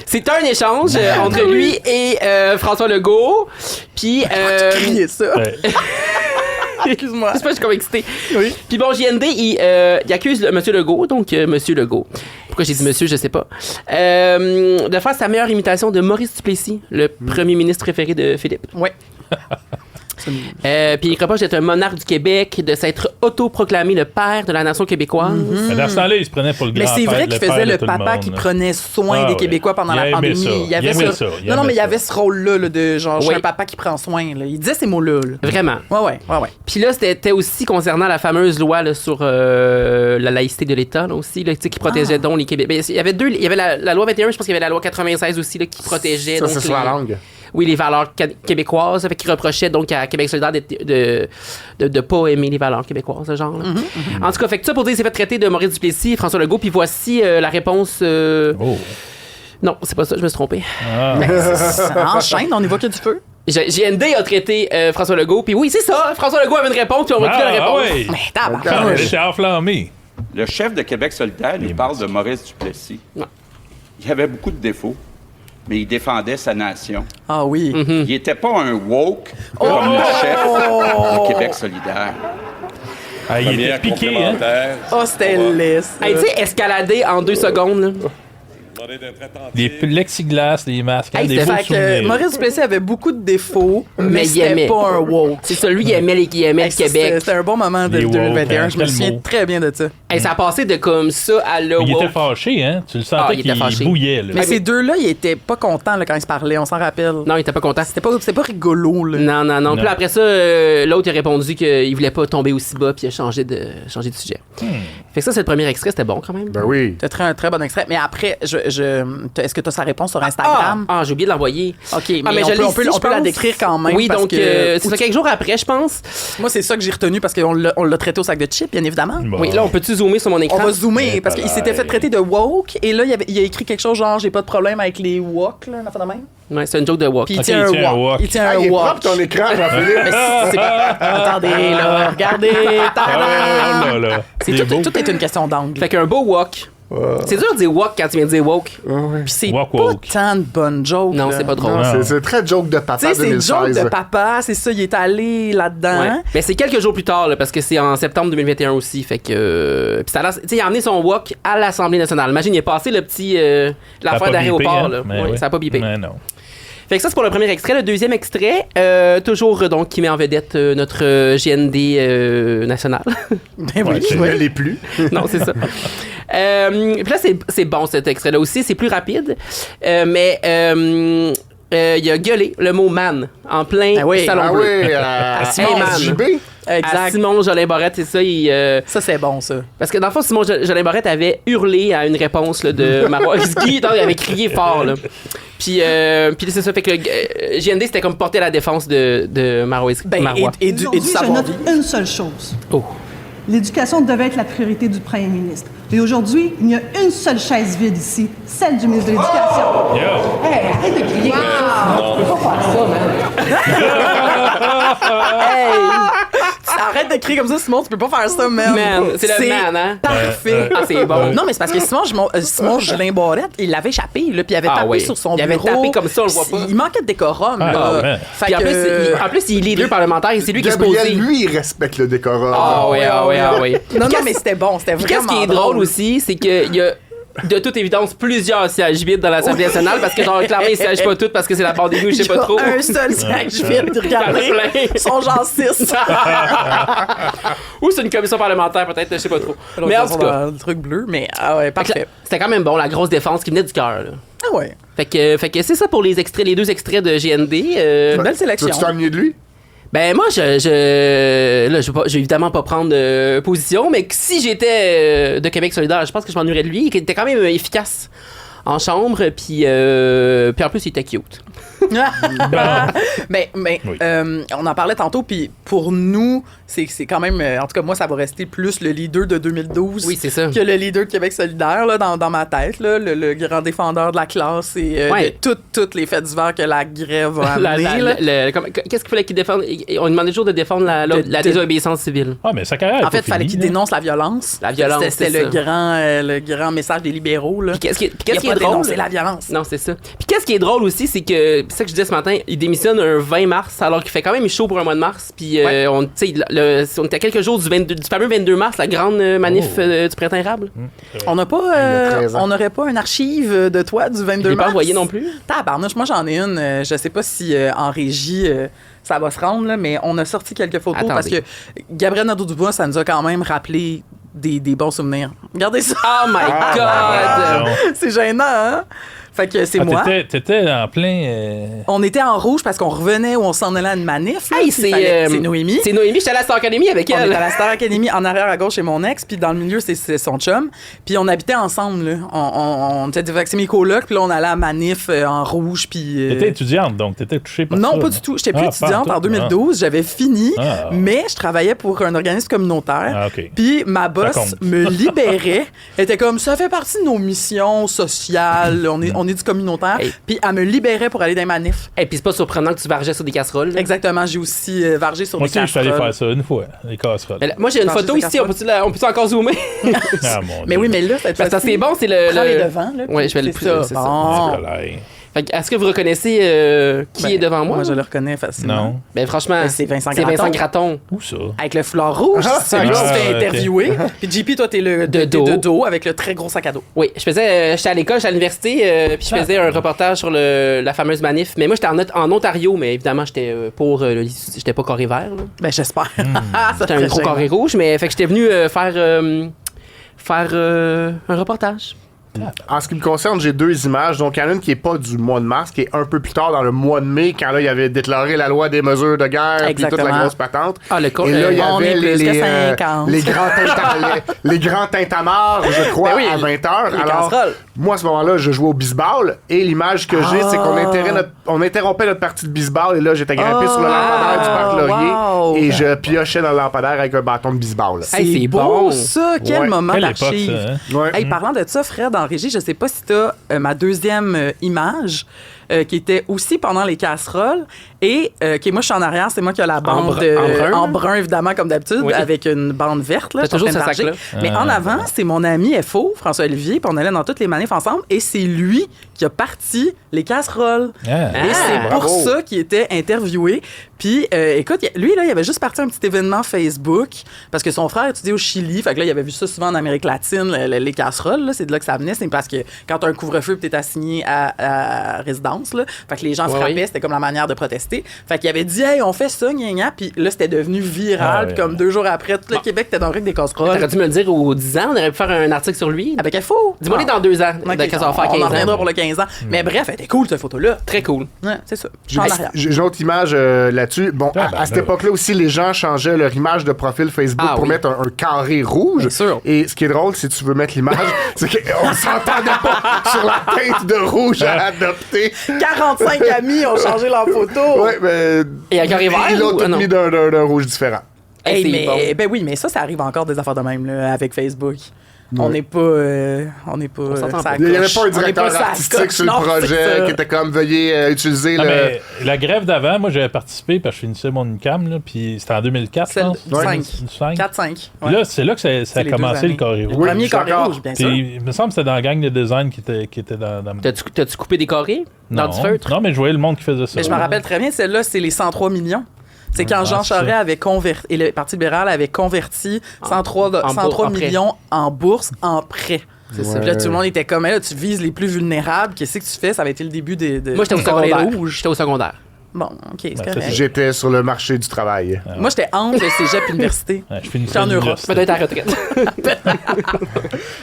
C'est un échange entre lui et François Legault. Puis. Crier ça. Ouais. Excuse-moi. Je sais pas, je suis comme excité. Oui. Puis bon, JND, il accuse Monsieur Legault, donc Monsieur Legault. Pourquoi j'ai dit monsieur, je sais pas. De faire sa meilleure imitation de Maurice Duplessis, le premier ministre préféré de Philippe. Ouais. Puis il reproche d'être un monarque du Québec, de s'être autoproclamé le père de la nation québécoise. Mais dans ce temps-là, il se prenait pour le Mais grand-père. c'est vrai qu'il père faisait de le tout papa monde, qui là. prenait soin Ah des ouais. Québécois pendant Il la aimait pandémie. ça. Il y avait Il aimait ça. ça. Il Non, mais il y aimait avait ce rôle-là là, de genre, je suis Oui. un papa qui prend soin. Là. Il disait ces mots-là. Là. Vraiment. Ouais. Puis là, c'était aussi concernant la fameuse loi là, sur la laïcité de l'État là, aussi, là, tu sais, qui protégeait donc les Québécois. Il y avait deux. Il y avait la loi 21, je pense qu'il y avait la loi 96 aussi là, qui protégeait. Ça, donc, c'est sur la langue. Oui, les valeurs québécoises. Fait qu'il reprochait donc à Québec solidaire de pas aimer les valeurs québécoises, ce genre. Là. En tout cas, fait que ça pour dire, il s'est fait traiter de Maurice Duplessis et François Legault. Puis voici la réponse. Oh. Non, c'est pas ça, je me suis trompé. Ah. Ça enchaîne, on y voit qu'il y a du feu. JND a traité François Legault. Puis oui, c'est ça. François Legault avait une réponse, puis on va écouter la réponse. ouais. Mais Ah, tabarnak. elle était enflammée. Le chef de Québec solidaire nous parle de Maurice Duplessis. Ouais. Il avait beaucoup de défauts, mais il défendait sa nation. Ah oui. Mm-hmm. Il n'était pas un woke comme le chef du Québec solidaire. Ah, il était piqué, hein? Oh, c'était laid. ça. Hey, tu sais, escalader en 2 secondes. Là. Des plexiglas, des masques, hein, Hey, des c'était beaux Fait que souvenirs. Maurice Duplessis avait beaucoup de défauts, Mais mais il c'était aimait. pas un woke. C'est ça, lui, il aimait le Ça, Québec. C'était un bon moment de Les woke, 2021. hein, Je me quel souviens mot. très bien de ça. Hey, ça a passé de comme ça à le Il woke. était fâché, hein? Tu le sentais Ah, il était qu'il fâché. bouillait, là. Mais ces deux-là, ils étaient pas contents là, quand ils se parlaient, on s'en rappelle. Non, il était pas content. C'était pas rigolo. Là. Non. Puis Non. là, après ça, l'autre il a répondu qu'il voulait pas tomber aussi bas, puis il a changé de sujet. Fait que ça, c'est le premier extrait, c'était bon quand même. Ben oui. C'était un très bon extrait. Mais après, est-ce que tu as sa réponse sur Instagram? Ah, j'ai oublié de l'envoyer. OK, mais Ah, mais je l'ai on peut ici, je la pense. décrire quand même. Oui, parce donc que, c'est ça quelques jours après, je pense. moi, c'est ça que j'ai retenu parce qu'on l'a traité au sac de chips, bien évidemment. Bon. Oui, là, on peut-tu zoomer sur mon On écran? va zoomer parce qu'il s'était fait traiter de woke et là, il a écrit quelque chose genre j'ai pas de problème avec les woke, là, une affaire de même. Ouais, c'est une joke de walk. Puis il Ok, tient il tient un un wok. wok. Il tient Ah, un il est wok. propre ton écran, Jean-Philippe. Mais attendez, là, regardez. Ah tadam! ouais, oh là là. C'est Il est beau. tout est une question d'angle. Fait qu'un beau walk. C'est dur de dire walk quand tu viens de dire woke. Puis c'est Walk, pas walk. tant de bonnes jokes. Non, là. c'est pas drôle. Non, Non. c'est très joke de Tu papa sais, c'est une 2016. joke de papa, c'est ça, il est allé là-dedans. Ouais. Mais c'est quelques jours plus tard, là, parce que c'est en septembre 2021 aussi. Fait que. Puis ça a l'air- tu sais, il a emmené son walk à l'Assemblée nationale. Imagine, il est passé le petit. Ça a l'affaire pas d'aéroport, bipé, là. hein? Mais Ouais, oui. ça a pas bipé. Mais non. Fait que ça, c'est pour le premier extrait. Le deuxième extrait, toujours donc, qui met en vedette notre GND national. Ben Ouais, oui, c'est- Je ne l'ai plus. Non, c'est ça. Puis là, c'est bon cet extrait-là aussi. C'est plus rapide. Mais il a gueulé le mot man en plein Ah oui. salon Ah bleu. oui, à Simon JB. À exact. Simon Jolin Barrette, c'est ça. Ça, c'est bon, ça. Parce que dans le fond, Simon Jolin Barrette avait hurlé à une réponse là, de Marois Risky. Il avait crié fort. Là. Puis c'est ça. Fait que JND, c'était comme porter la défense de Marois Risky. Ben, et du Aujourd'hui, je savoir note vivre. une seule chose. Oh. L'éducation devait être la priorité du premier ministre. Et aujourd'hui, il n'y a une seule chaise vide ici, celle du ministre de l'Éducation. Yo! Hey, arrête de crier comme ça. Tu peux pas faire ça, man. Arrête de crier comme ça, Simon, tu peux pas faire ça, man. Man, c'est le man, hein? Parfait. Ah, c'est bon. Non, mais c'est parce que Simon Jolin Barrette, il l'avait échappé, là, puis il avait Ah tapé oui. sur son Il avait bureau. tapé comme ça, on le voit pas. Il manquait de décorum, Ah, là. ouais. Fait Puis en que- plus, il est leader parlementaire et c'est lui qui se Gabriel, posait. lui, il respecte le décorum. Ah oui. Non, non, mais c'était bon, c'était Puis vraiment qu'est-ce qui est drôle drôle aussi, c'est qu'il y a de toute évidence, plusieurs sièges vides dans l'Assemblée nationale parce que, genre, clairement, ils siègent pas tous parce que c'est la pandémie ou je sais pas trop. Un seul siège vide, regardez. Ils sont genre 6. Ou c'est une commission parlementaire, peut-être, je sais pas trop. Mais en tout cas. Le truc bleu, mais ah ouais, parfait. C'était quand même bon, la grosse défense qui venait du cœur, là. Ah ouais. Fait que c'est ça pour les 2 extraits de GND. Une belle sélection. Tu t'es ennuyé de lui? Ben moi, je vais évidemment pas prendre position, mais si j'étais de Québec solidaire, je pense que je m'ennuierais de lui. Il était quand même efficace en chambre, puis en plus, il était cute. mais Oui. on en parlait tantôt, puis pour nous, c'est quand même... en tout cas, moi, ça va rester plus le leader de 2012 Oui, c'est ça. que le leader de Québec solidaire, là, dans ma tête, là, le grand défendeur de la classe et Ouais. de toutes les faits divers que la grève a amené. là. Qu'est-ce qu'il fallait qu'il défende? On lui demandait toujours de défendre la désobéissance civile. Ah, mais sa carrière En fait, il fallait qu'il dénonce la violence. La violence, C'était c'est le grand message des libéraux. Là. Puis qu'est-ce qui Il a est pas drôle? dénoncé la violence. Non, c'est ça. Puis qu'est-ce qui est drôle aussi, c'est que, c'est ça que je disais ce matin, il démissionne un 20 mars, alors qu'il fait quand même chaud pour un mois de mars. Puis on était à quelques jours du fameux 22 mars, la grande manif du printemps érable. On n'a Il y a pas, 13 ans. on n'aurait pas une archive de toi du 22 Je l'ai mars? pas envoyé non plus. Tabarnouche, moi j'en ai une. Je sais pas si en régie ça va se rendre, là, mais on a sorti quelques photos Attendez. parce que Gabriel Nadeau-Dubois, ça nous a quand même rappelé des bons souvenirs. Regardez ça. Oh my God! non. C'est gênant, hein? Fait que c'est moi. T'étais en plein. On était en rouge parce qu'on revenait ou on s'en allait à une manif. là, Hey, puis c'est Noémie. C'est Noémie, j'étais à la Star Academy avec On elle. était à la Star Academy, en arrière à gauche, c'est mon ex, puis dans le milieu, c'est son chum. Puis on habitait ensemble, là. On était avec mes colocs, puis là, on allait à la manif en rouge, puis... T'étais étudiante, donc t'étais touchée par ça. Non, pas non? du tout. J'étais plus Ah, étudiante pas en en tout. 2012. J'avais fini, Ah. mais je travaillais pour un organisme communautaire. Ah, OK. Puis ma boss compte. me libérait. Elle était comme, ça fait partie de nos missions sociales. On est du communautaire. Hey. Puis elle me libérait pour aller dans les manifs. Et puis c'est pas surprenant que tu vargeais sur des casseroles. là. Exactement. J'ai aussi vargé sur Moi des aussi, je suis allé casseroles. faire ça une fois, les casseroles. Mais là, moi, j'ai une Varger photo sur ici, on peut encore zoomer? Ah, mon Mais Dieu. oui, mais là, cette Parce que fois-ci, c'est bon, c'est le... prends les devants, là. Ouais, je vais le c'est ça. c'est ça. Bon. Nicolas. Fait que, est-ce que vous reconnaissez qui Ben, est devant moi? Moi, je le reconnais facilement. Non. Ben franchement, Ben, c'est Vincent c'est Gratton. Vincent Gratton. Où ça? Avec le foulard rouge, c'est celui qui ah, se fait ok. interviewer. Puis JP, toi, t'es le De dos. de dos avec le très gros sac à dos. Oui, j'étais à l'école, j'étais à l'université, puis je faisais un reportage sur la fameuse manif. Mais moi, j'étais en Ontario, mais évidemment, j'étais j'étais pas carré vert. là. Ben, j'espère. Ça J'étais un serait gros gênant. carré rouge, mais fait que j'étais venu faire un reportage. En ce qui me concerne, j'ai 2 images. Donc, il y en a une qui est pas du mois de mars, qui est un peu plus tard dans le mois de mai, quand là, il y avait déclaré la loi des mesures de guerre, puis toute la Exactement. grosse patente. Ah, le Et là, il y on avait est plus que 50. les grands tintamarres, je crois, Ben oui, à 20h. les Alors, casseroles. moi, à ce moment-là, je jouais au bisball, et l'image que j'ai, c'est qu'on on interrompait notre partie de bisball, et là, j'étais grimpé sur le lampadaire du Parc Laurier, wow. et je piochais dans le lampadaire avec un bâton de bisball. Hey, c'est beau, bon. ça. Quel Ouais. moment Quelle époque, d'archive. ça, hein? Ouais. Hey, parlant de ça, Fred, en régie, je sais pas si t'as ma deuxième image qui était aussi pendant les casseroles et qui, moi, je suis en arrière, c'est moi qui ai la bande en brun, brun, évidemment, comme d'habitude, Oui. avec une bande verte. Là, T'as toujours je suis en train ce de sac-là. varger. Mais en avant, c'est mon ami FO, François-Olivier, puis on allait dans toutes les manifs ensemble et c'est lui qui a parti les casseroles. Ah. Et c'est pour bravo. ça qu'il était interviewé. Puis, écoute, lui, là, il avait juste parti un petit événement Facebook parce que son frère étudiait au Chili. Fait que là, il avait vu ça souvent en Amérique latine, les casseroles. Là, c'est de là que ça venait. C'est parce que quand t'as un couvre-feu, puis t'es assigné à résidence, là, fait que les gens frappaient. oui. C'était comme la manière de protester. Fait qu'il avait dit, hey, on fait ça, gna gna. Puis là, c'était devenu viral. Ah, Puis ouais, comme 2 jours après, tout le Québec était dans le règle des casseroles. T'aurais dû me le dire aux 10 ans, on aurait pu faire un article sur lui. Avec FO. Dis-moi les dans 2 ans, Ok, quand ça va faire on 15 en ans. reviendra pour le 15 ans. Mais bref, elle était cool, cette photo-là. Très cool. Ouais, c'est ça. Je suis en arrière. J'ai une autre image là-dessus. Bon, à cette époque-là aussi, les gens changeaient leur image de profil Facebook Ah pour oui. mettre un carré rouge. Bien sûr. Et ce qui est drôle, si tu veux mettre l'image, c'est qu'on s'entendait pas sur la teinte de rouge à adopter. 45 amis ont changé leur photo. Ouais, mais. Et un carré vert, Ils l'ont ou- tout non? mis d'un rouge différent. Hey, c'est mais, bon. ben oui, mais ça arrive encore des affaires de même là, avec Facebook. On n'est pas. On n'est pas. s'entend ça pas. Il n'y avait coche. pas un On n'est directeur ça artistique coche. sur le Non, c'est projet ça. qui était comme veuillez utiliser Non, le. mais la grève d'avant, moi, j'avais participé parce que je finissais mon UQAM, là, puis c'était en 2004, je Celle pense. de 5. 5. 4-5. Puis là, c'est là que ça a les commencé 2 le carré Le rouge. Oui, premier je suis carré d'accord. rouge, bien sûr. Puis, il me semble que c'était dans la gang de design qui était dans T'as-tu coupé des carrés dans non. du feutre? Non, mais je voyais le monde qui faisait ça. Mais je me rappelle très bien, celle-là, c'est les 103 millions. C'est quand Jean c'est ça. Charest avait converti, et le Parti libéral avait converti 103 en prêt. millions en bourse en prêt. C'est ça. Puis là, tout le monde était comme, là, tu vises les plus vulnérables. Qu'est-ce que tu fais? Ça avait été le début de Moi, j'étais au du cordon secondaire. rouge. J'étais au secondaire. Bon, OK, c'est correct. c'est J'étais sur le marché du travail. Moi, j'étais entre le cégep et l'université. Ouais, je finissais J'étais en Europe. l'université. Peut-être à la retraite.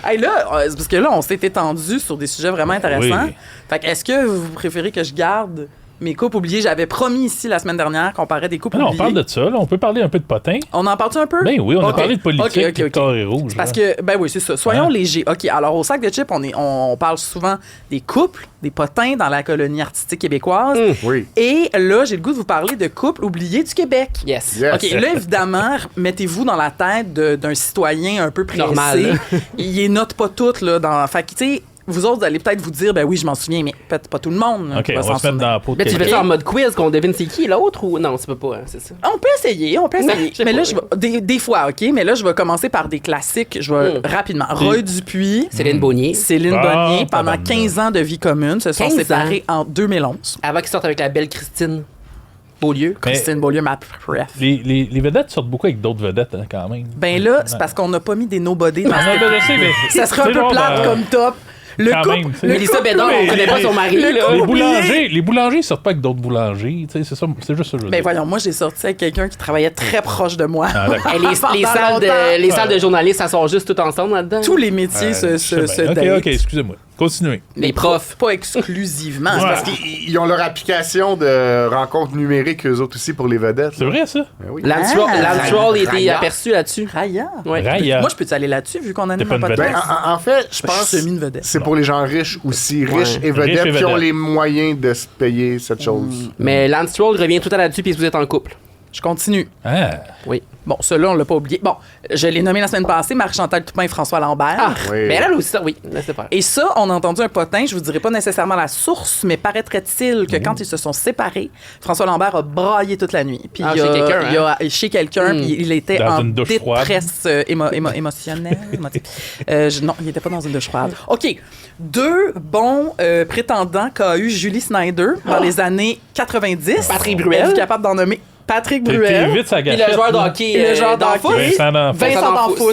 Hey, là, c'est parce que là, on s'est étendu sur des sujets vraiment intéressants. Oui. Fait que est-ce que vous préférez que je garde mes couples oubliés? J'avais promis ici la semaine dernière qu'on parlait des couples Non, on oubliés. parle de ça. Là. On peut parler un peu de potin. On en parle-tu un peu? Ben oui, on a Ok. parlé de politique, Ok. de carré rouge. Parce là. que, ben oui, c'est ça. Soyons Hein? légers. OK, alors au sac de chips, on parle souvent des couples, des potins dans la colonie artistique québécoise. Oui. Et là, j'ai le goût de vous parler de couples oubliés du Québec. Yes. Yes. OK, là, évidemment, mettez-vous dans la tête d'un citoyen un peu pressé. Normal. Il les note pas toutes, là. Fait que, tu sais, vous autres, vous allez peut-être vous dire, ben oui, je m'en souviens, mais peut-être pas tout le monde. là, OK, qui va on va s'en se mettre dans la peau de Mais tu fais quelqu'un. ça en mode quiz qu'on devine c'est qui l'autre ou non, c'est pas, hein, c'est ça. On peut essayer. Non, Mais je sais là, pas. des fois, OK, mais là, je vais commencer par des classiques. Je vais rapidement. Roy Dupuis, Céline Bonnier. Céline Ah, Bonnier, pendant tabarnak. 15 ans de vie commune, se sont 15 ans. séparés en 2011. Avant qu'ils sortent avec la belle Christine Beaulieu. Mais- Christine Beaulieu, ma pref. Les vedettes sortent beaucoup avec d'autres vedettes, hein, quand même. Ben là, c'est parce qu'on n'a pas mis des nobody dans Non, cette ben, je sais, mais Ça serait un c'est peu bon, plate ben, comme top. Le quand couple, même, tu sais. le Mélissa couple- Bédard, on connaît pas son mari, là. Les boulangers sortent pas avec d'autres boulangers. Tu sais, c'est ça, c'est juste ça que je veux Ben dire. voyons, moi j'ai sorti avec quelqu'un qui travaillait très proche de moi. Ah, d'accord. Hey, les Pendant salles longtemps. les salles de journalistes, ça sort juste tout ensemble là-dedans. Tous les métiers se Je sais bien. datent. OK, excusez-moi. Continuez. Les profs. Pas exclusivement. c'est Ouais. parce Parce qu'ils ont leur application de rencontre numérique, eux autres aussi, pour les vedettes. C'est vrai, ça? Ben oui. Lance Ah. Troll était Raya. aperçu là-dessus. Raya. Ouais. Raya. Moi, je peux-tu aller là-dessus vu qu'on a T'es pas un une podcast? vedette. Ben, en fait, je Je pense suis semi-vedette. c'est pour les gens riches aussi, riches et Riches vedettes et qui ont vedettes. les moyens de se payer cette chose. Mais Lance Troll revient tout à là-dessus puis vous êtes en couple. Je continue. Ah. Oui. Bon, ceux-là, on l'a pas oublié. Bon, je l'ai nommé la semaine passée, Marie-Chantal Toupin et François Lambert. Ah, Oui. mais elle aussi, ça, oui. Laissez faire. Et ça, on a entendu un potin, je vous dirai pas nécessairement la source, mais paraîtrait-il que quand ils se sont séparés, François Lambert a braillé toute la nuit. Puis Ah, il chez a- quelqu'un, il a- chez quelqu'un, puis il était Dans en une douche froide. détresse émotionnelle. émotive. Non, il était pas dans une douche froide. OK. Deux bons prétendants qu'a eu Julie Snyder dans les années 90. Patrick Bruel. Êtes-vous capable d'en nommer? Patrick T'es Bruel. vite, ça Puis gâchette. le joueur de là. hockey. Et le joueur de d'Anfos. hockey. Vincent D'Anfos. Vincent D'Anfos. D'Anfos.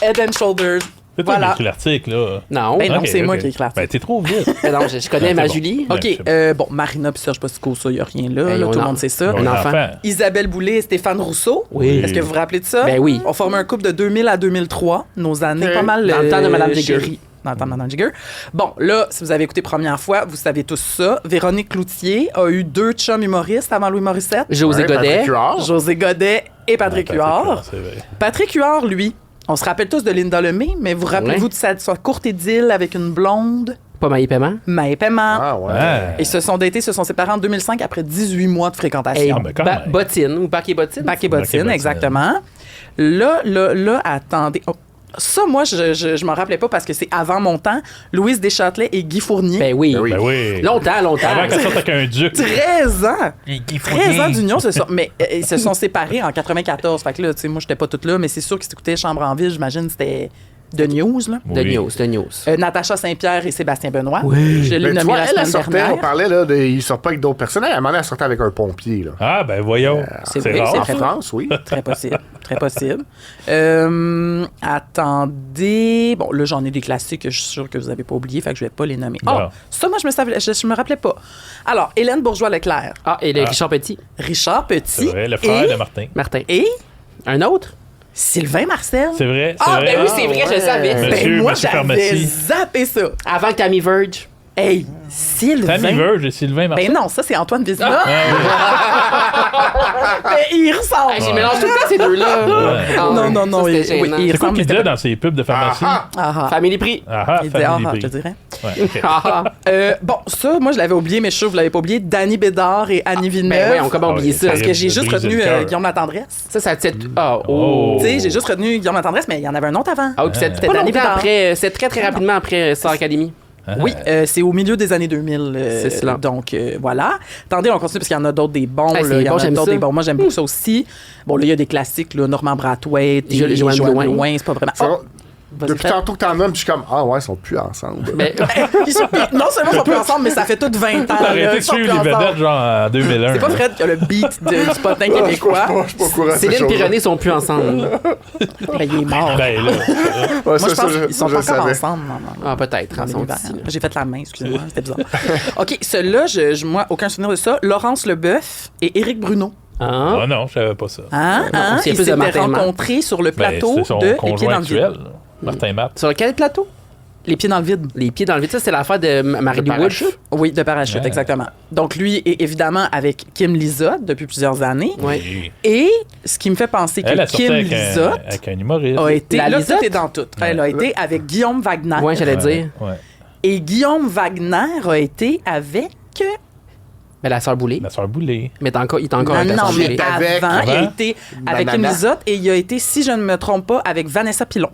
Head and Shoulders. C'est toi qui Voilà. as écrit l'article, là. Non. Ben non, Ok, c'est moi ok. qui ai écrit l'article. Ben, t'es trop vite. Mais non, je connais Ah, ma c'est bon. Julie. Ouais, OK. c'est Bon, Marina puis Serge Postico, ça, il n'y a rien là. Ben, là, on tout le en- monde sait ça. Bon, Un enfant. Isabelle Boulay et Stéphane Rousseau. Oui. Est-ce que vous vous rappelez de ça? Ben oui. On formait un couple de 2000 à 2003. Nos années Ok. pas mal... Dans le temps de Madame Jigger. chéries. Dans le temps de Madame Jigger. Bon, là, si vous avez écouté première fois, vous savez tous ça. Véronique Cloutier a eu 2 chums humoristes avant Louis Morissette. José Ouais, Patrick Godet. Huard. José Godet et Patrick Huard. C'est vrai. Patrick Huard, lui, on se rappelle tous de Linda Lemay, mais vous rappelez-vous Ouais. de sa courte idylle avec une blonde, Pas Maï Paiement. Maë Paiement. Ah ouais. Ah. Ils se sont datés, se sont séparés en 2005 après 18 mois de Hey, fréquentation. mais quand même. Bottine ou Bac et Bottine. Bac et Bac et bottine, bottine. exactement. Là, attendez. Oh, ça, moi, je m'en rappelais pas parce que c'est avant mon temps. Louise Deschâtelet et Guy Fournier. Ben oui. Ben oui. Ben oui. Longtemps. Avant qu'elle sorte avec un duc. 13 ans! 13 ans d'union, mais ils se sont séparés en 94. Fait que là, tu sais, moi, j'étais pas toute là, mais c'est sûr qu'ils s'écoutaient Chambre en ville, j'imagine, c'était de news, là. De Oui. news. Natacha Saint-Pierre et Sébastien Benoît. Oui. Je l'ai Ben, tu nommé vois, la elle semaine sortait, on dernière. parlait, là, ils sortent pas avec d'autres personnes. À un moment donné, elle sortait avec un pompier, là. Ah, ben voyons. c'est C'est vrai, rare. c'est En très France, oui. Très possible, très possible. Attendez. Bon, là, j'en ai des classiques que je suis sûre que vous n'avez pas oubliés, fait que je vais pas les nommer. Oh, Non. ça, moi, je me rappelais pas. Alors, Hélène Bourgeois-Leclerc, Ah, et le Richard Petit. Richard C'est Petit vrai, le frère de Martin. Martin. et Un autre? Sylvain Marcel. C'est vrai. Ah, c'est ben vrai. oui, c'est vrai, je le savais. Monsieur- moi, Monsieur j'avais Pharmacie. zappé ça. Avant Tammy Verge. Hey, Sylvain. Tammy Verge et Sylvain Martin. Ben non, ça, c'est Antoine Vézina. Ah, Mais il ressemble. J'ai mélangé tout le temps ces deux-là. Ah, Non, ça, il, c'était oui, gênant. il c'est quoi ressemble. qu'il mais disait dans ses pubs de pharmacie? Ah, Ah, ah. Family Prix. Ah, ah, Il disait, Family ah, Prix. je te dirais. Ouais, ok. Ah, Bon, ça, moi, je l'avais oublié, mais je suis sûre que vous l'avez pas oublié. Danny Bédard et Annie Villeneuve. Ben oui, on comment oublier Ah, ça? oui, Parce que j'ai Ça juste brise retenu le cœur. Guillaume Latendresse. Ça te... Ah, Oh. oh. Tu sais, j'ai juste retenu Guillaume Latendresse, mais il y en avait un autre avant. Ah, oui, puis c'était C'était pas Danny longtemps Bédard. après. C'est très, très rapidement après Star Academy. Ah. Oui, c'est au milieu des années 2000. C'est cela. Donc, voilà. Attendez, on continue parce qu'il y en a d'autres des bons. Ah, là. c'est Il y en bon, a j'aime d'autres ça. des bons. Moi, j'aime beaucoup ça aussi. Bon, là, il y a des classiques, là, Normand Brathwaite et Joanne Joanne Blouin. Blouin. C'est pas vraiment. Ça Oh, va- Depuis tantôt que t'en as, puis je suis comme, ah ouais, ils sont plus ensemble. Mais, Non seulement ils sont plus ensemble, mais ça fait tout 20 ans. là, Arrêtez de ils sont plus suivre les ensemble. vedettes, genre, en 2001. C'est pas Fred qui a le beat du potin québécois. Je suis pas au courant de ces Céline choses-là. Pironnet sont plus ensemble. Ben, il est mort. Ben, là. Ouais, Moi, ça, je pense je qu'ils sont je encore savais. ensemble. Non. Ah, peut-être. Dans Ils sont l'univers. ici, là. J'ai fait la main, excusez-moi, c'était bizarre. OK, celui-là, moi, aucun souvenir de ça. Laurence Leboeuf et Éric Bruno. Ah. Ah non, je savais pas ça. Hein? Non, Hein? c'est Ils plus de s'étaient Martin Matt. rencontrés sur le Ben, plateau c'est son de Les Pieds conjoint dans le vide. actuel, Martin Matt. Sur quel plateau? Les Pieds dans le vide. Les pieds dans le vide. Ça, c'est l'affaire de Marie-Lou Wood. parachute? Oui, de parachute, Ouais. exactement. Donc, lui est évidemment avec Kim Lizotte depuis plusieurs années. Oui. Et ce qui me fait penser Elle a que sorti Kim avec Lizotte avec un humoriste. a été... La là, Lizotte? tout est dans tout. Elle a été avec Guillaume Wagner. Ouais, j'allais dire. Ouais. Et Guillaume Wagner a été avec... Ben, la sœur Boulay. La sœur Boulay. Mais il est encore avec la non, sœur mais Boulay. avec- avant, il a Avant? été avec Kim Banana. Lizotte et il a été, si je ne me trompe pas, avec Vanessa Pilon.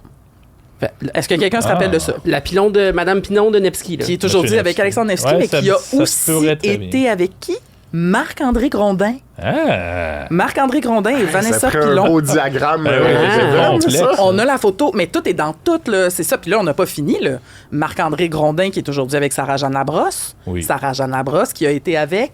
Fait, Est-ce que quelqu'un se rappelle de ça? La pilon de Madame Pinon de Nevsky. Là. Qui est aujourd'hui Monsieur avec Nevsky. Alexandre Nevsky, Ouais, mais ça qui a me- ça se aussi pourrait très été bien. avec qui? Marc-André Grondin. Ah! Marc-André Grondin et Ça Vanessa ferait un Pilon. beau diagramme. Ben oui, Ah, c'est complexe. ça. On a la photo, mais tout est dans tout, là. C'est ça. Puis là, on n'a pas fini, là. Marc-André Grondin, qui est aujourd'hui avec Sarah-Jeanne Labrosse. Oui. Sarah-Jeanne Labrosse, qui a été avec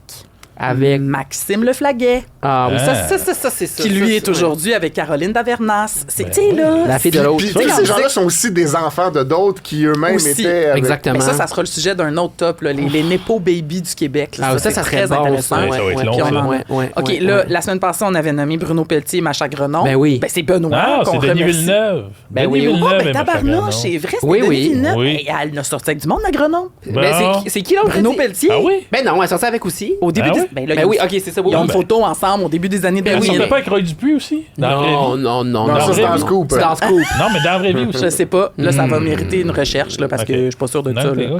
Avec. Maxime Leflaguet, Ah oui, Ah. ça, c'est ça. qui lui ça, est aujourd'hui avec Caroline Davernas. C'est, tu sais, oui. là. La fille de Puis, l'autre. puis, Tu sais, quand ces on gens-là disait- sont aussi des enfants de d'autres qui eux-mêmes Aussi. étaient. avec- Exactement. Mais ça sera le sujet d'un autre top, là, les Nepo Baby du Québec. là. Ah, ça, ça c'est serait très bon, intéressant. ça. Ouais, ça va être long, Puis on ça. en- Ouais, OK, ouais, là, ouais. la semaine passée, on avait nommé Bruno Pelletier et Macha Grenon. Ben oui. Ben, c'est Benoît Ah, qu'on c'est Denis remercie. Villeneuve. Ben Denis oui, Villeneuve Oh, et ben Macha tabarnouche, Grenon. c'est vrai, c'est Oui, Denis oui. Villeneuve. Oui. Et elle a sorti avec du monde, la Grenon. Ben, Bon. c'est qui l'autre? Bruno dit? Pelletier. Ah oui? Ben non, elle s'en sort avec aussi. Au début Ah des... oui? Ben, là, Ben ils oui, ont- ok, c'est ça. Ils ont une ben- photo ensemble au début des années Elle 2000. sortait pas avec Roy Dupuis aussi? Dans la vraie Non, vie? non, non. Non, ça, c'est dans dans Scoop. C'est dans Scoop. Non, mais dans la vraie vie aussi. Je sais pas. Là, ça va mériter une recherche, là, parce Ok. que je suis pas sûr de Non, ça. ok, là.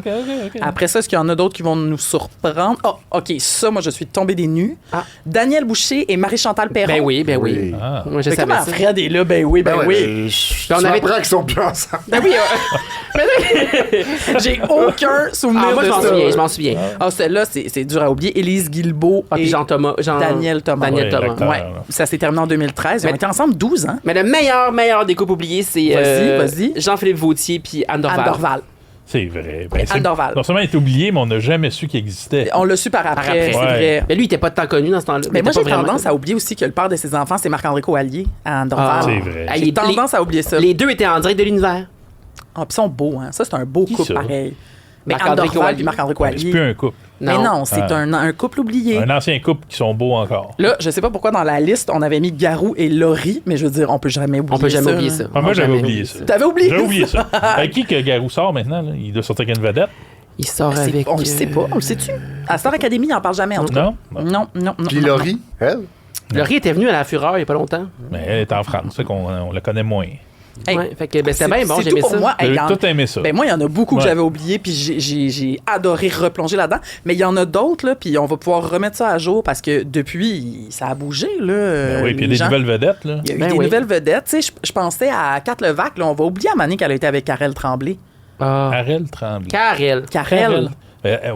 ok. Après ça, est-ce qu'il y en a d'autres qui vont nous surprendre? Oh, OK, ça, moi, je suis tombée des nues. Ah. Daniel Boucher et Marie-Chantal Perron. Ben oui, ben oui. Oui. Ah. Moi, je Mais savais comment ça. Fred est là? Ben oui, ben Ouais, oui. mais on tu avait- m'apprends qu'ils sont plus ensemble. Ben oui. J'ai aucun souvenir Ah, moi, de je m'en ça. souviens, je m'en souviens. Ah, celle-là, c'est dur à oublier. Élise Guilbeault Ah, puis et Jean-Thomas. Daniel Thomas. Daniel Ouais, Thomas. l'acteur. Ouais, ça s'est terminé en 2013. Ils ont Mais- été ensemble 12 ans. Mais le meilleur des couples oubliés, c'est Vas-y. Jean-Philippe Vautier puis Anne Dorval. Anne Dorval. C'est vrai. Anne Dorval. Non seulement il est oublié, mais on n'a jamais su qu'il existait. On l'a su par après, après. c'est Ouais. vrai. Mais lui, il était pas tant connu dans ce temps-là. Mais Il moi, était j'ai pas vraiment tendance à connu. oublier aussi que le père de ses enfants, c'est Marc-André Coallier à Anne Dorval. Ah. C'est vrai. Ah, J'ai les- tendance à oublier ça. Les deux étaient en direct de l'univers. Ah, puis ils sont beaux, hein. Ça, c'est un beau Qui couple, ça? pareil. Mais Anne Marc-André Dorval Coallier. puis Marc-André Ouais, c'est Coallier. plus un couple. Mais non, c'est Ah. un couple oublié. Un ancien couple qui sont beaux encore. Là, je sais pas pourquoi dans la liste, on avait mis Garou et Laurie, mais je veux dire, on peut jamais oublier ça. On peut jamais oublier là. ça. Ah, moi, j'avais Jamais oublié ça. T'avais oublié J'ai oublié ça. Avec qui que Garou sort maintenant? Là? Il doit sortir avec une vedette? Il sort C'est- avec. On le sait pas, on le sait-tu? À Star Academy, il en parle jamais, en tout cas. Non? Non, non, non. Puis non, Laurie, elle? Laurie était venue à la Fureur il y a pas longtemps. Mais elle est en France, c'est qu'on on la connaît moins. Hey, Ouais, fait que ben, c'était bien bon, c'est j'aimais tout pour ça. moi. Hey, J'ai il y en- tout aimé ça. Ben moi, il y en a beaucoup que Ouais. j'avais oublié, puis j'ai adoré replonger là-dedans. Mais il y en a d'autres, là, puis on va pouvoir remettre ça à jour parce que depuis, ça a bougé, là. Ben oui, puis il y a les des gens- nouvelles vedettes, là. Il y a eu Ben des oui. nouvelles vedettes. Tu sais, je pensais à Kat Levac, là. On va oublier à Mané qu'elle a été avec Karel Tremblay. Ah. Arel Tremblay. Karel. Karel.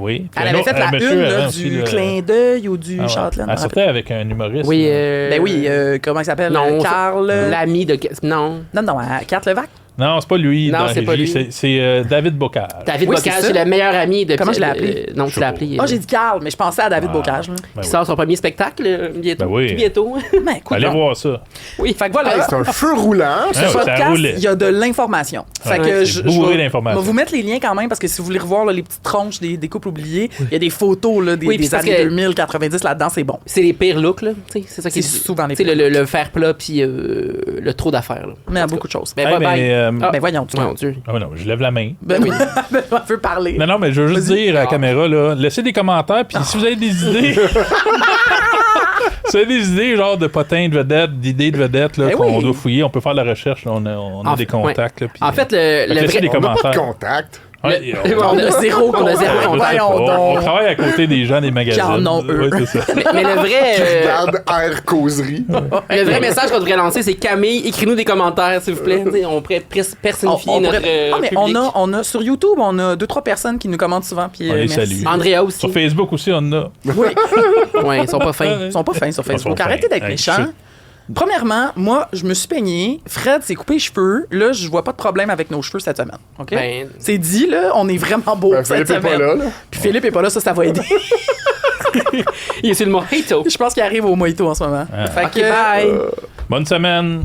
Oui. Puis Elle un avait autre- fait la un monsieur une là, avant aussi, du là. clin d'œil ou du Ah ouais. Châtelaine. Elle sortait avec un humoriste. Oui, là. Ben oui, comment il s'appelle? Non, Carl. l'ami de. Non. Non, Kat Levac. Non, c'est pas lui. Non, dans c'est pas Régie, lui. C'est David Bocage. David Oui, Bocage, c'est ça. c'est le meilleur ami de. Comment je l'ai appelé? Non, tu l'as appelé. Ah, j'ai dit Carl, mais je pensais à David Ah. Bocage. Là. Ben Qui oui. sort son premier spectacle bientôt. Ben oui. Tout bientôt. Ben, écoute, Allez donc. voir ça. Oui. Fait que voilà. Hey, c'est un feu roulant. Ce Ah ouais, ça podcast, roulait. il y a de l'information. Fait Ouais, que c'est bourré vais- d'informations. je vais vous mettre les liens quand même parce que si vous voulez revoir là, les petites tronches des couples oubliés, il y a des photos là, Oui, puis des parce années que- 2000, 90 là-dedans, c'est bon. C'est les pires looks, là. Tu sais, c'est ça qui C'est souvent les Tu sais, pires. le faire plat puis le trop d'affaires, là. Mais à beaucoup de choses. Ben, Hey, bye bye. mais, Ah. Ben voyons, tu Mon Dieu. Ah non, je lève la main. Ben oui, on peut parler. Non, non, mais je veux juste dire à la caméra, là, laissez des commentaires, puis si vous avez des idées... Si vous avez des idées, genre de potins de vedettes, d'idées de vedettes, là, Ben qu'on oui. doit fouiller, on peut faire la recherche, là, on a En des fait, contacts. ouais. Là, puis, En fait, le laissez vrai. des On n'a pas de commentaires. contact. Ouais, On a zéro On a zéro contact. contact. Voyons on donc. travaille à côté des gens des magazines. Qui en ont, eux. Ouais, c'est ça. Mais le vrai. Regarde Air Causerie. Le vrai message qu'on devrait lancer, c'est Camille, écris-nous des commentaires, s'il vous plaît. Tu sais, on pourrait personnifier On notre pourrait- Ah, mais public. on a sur YouTube, on a 2-3 personnes qui nous commentent souvent. Puis, On les merci. salue. Andrea aussi. Sur Facebook aussi, on en a. Oui, Ouais, ils sont pas fins. ils sont pas fins sur Facebook. Ils sont Arrêtez fins. d'être Hey, méchants. Premièrement, moi, je me suis peigné. Fred s'est coupé les cheveux. Là, je vois pas de problème avec nos cheveux cette semaine. OK? Ben- C'est dit, là, on est vraiment beau cette Philippe est semaine. pas là. Puis Philippe est pas là, ça va aider. Il est sur le mojito. Je pense qu'il arrive au mojito en ce moment. Fait Ok, que, bye. Bonne semaine.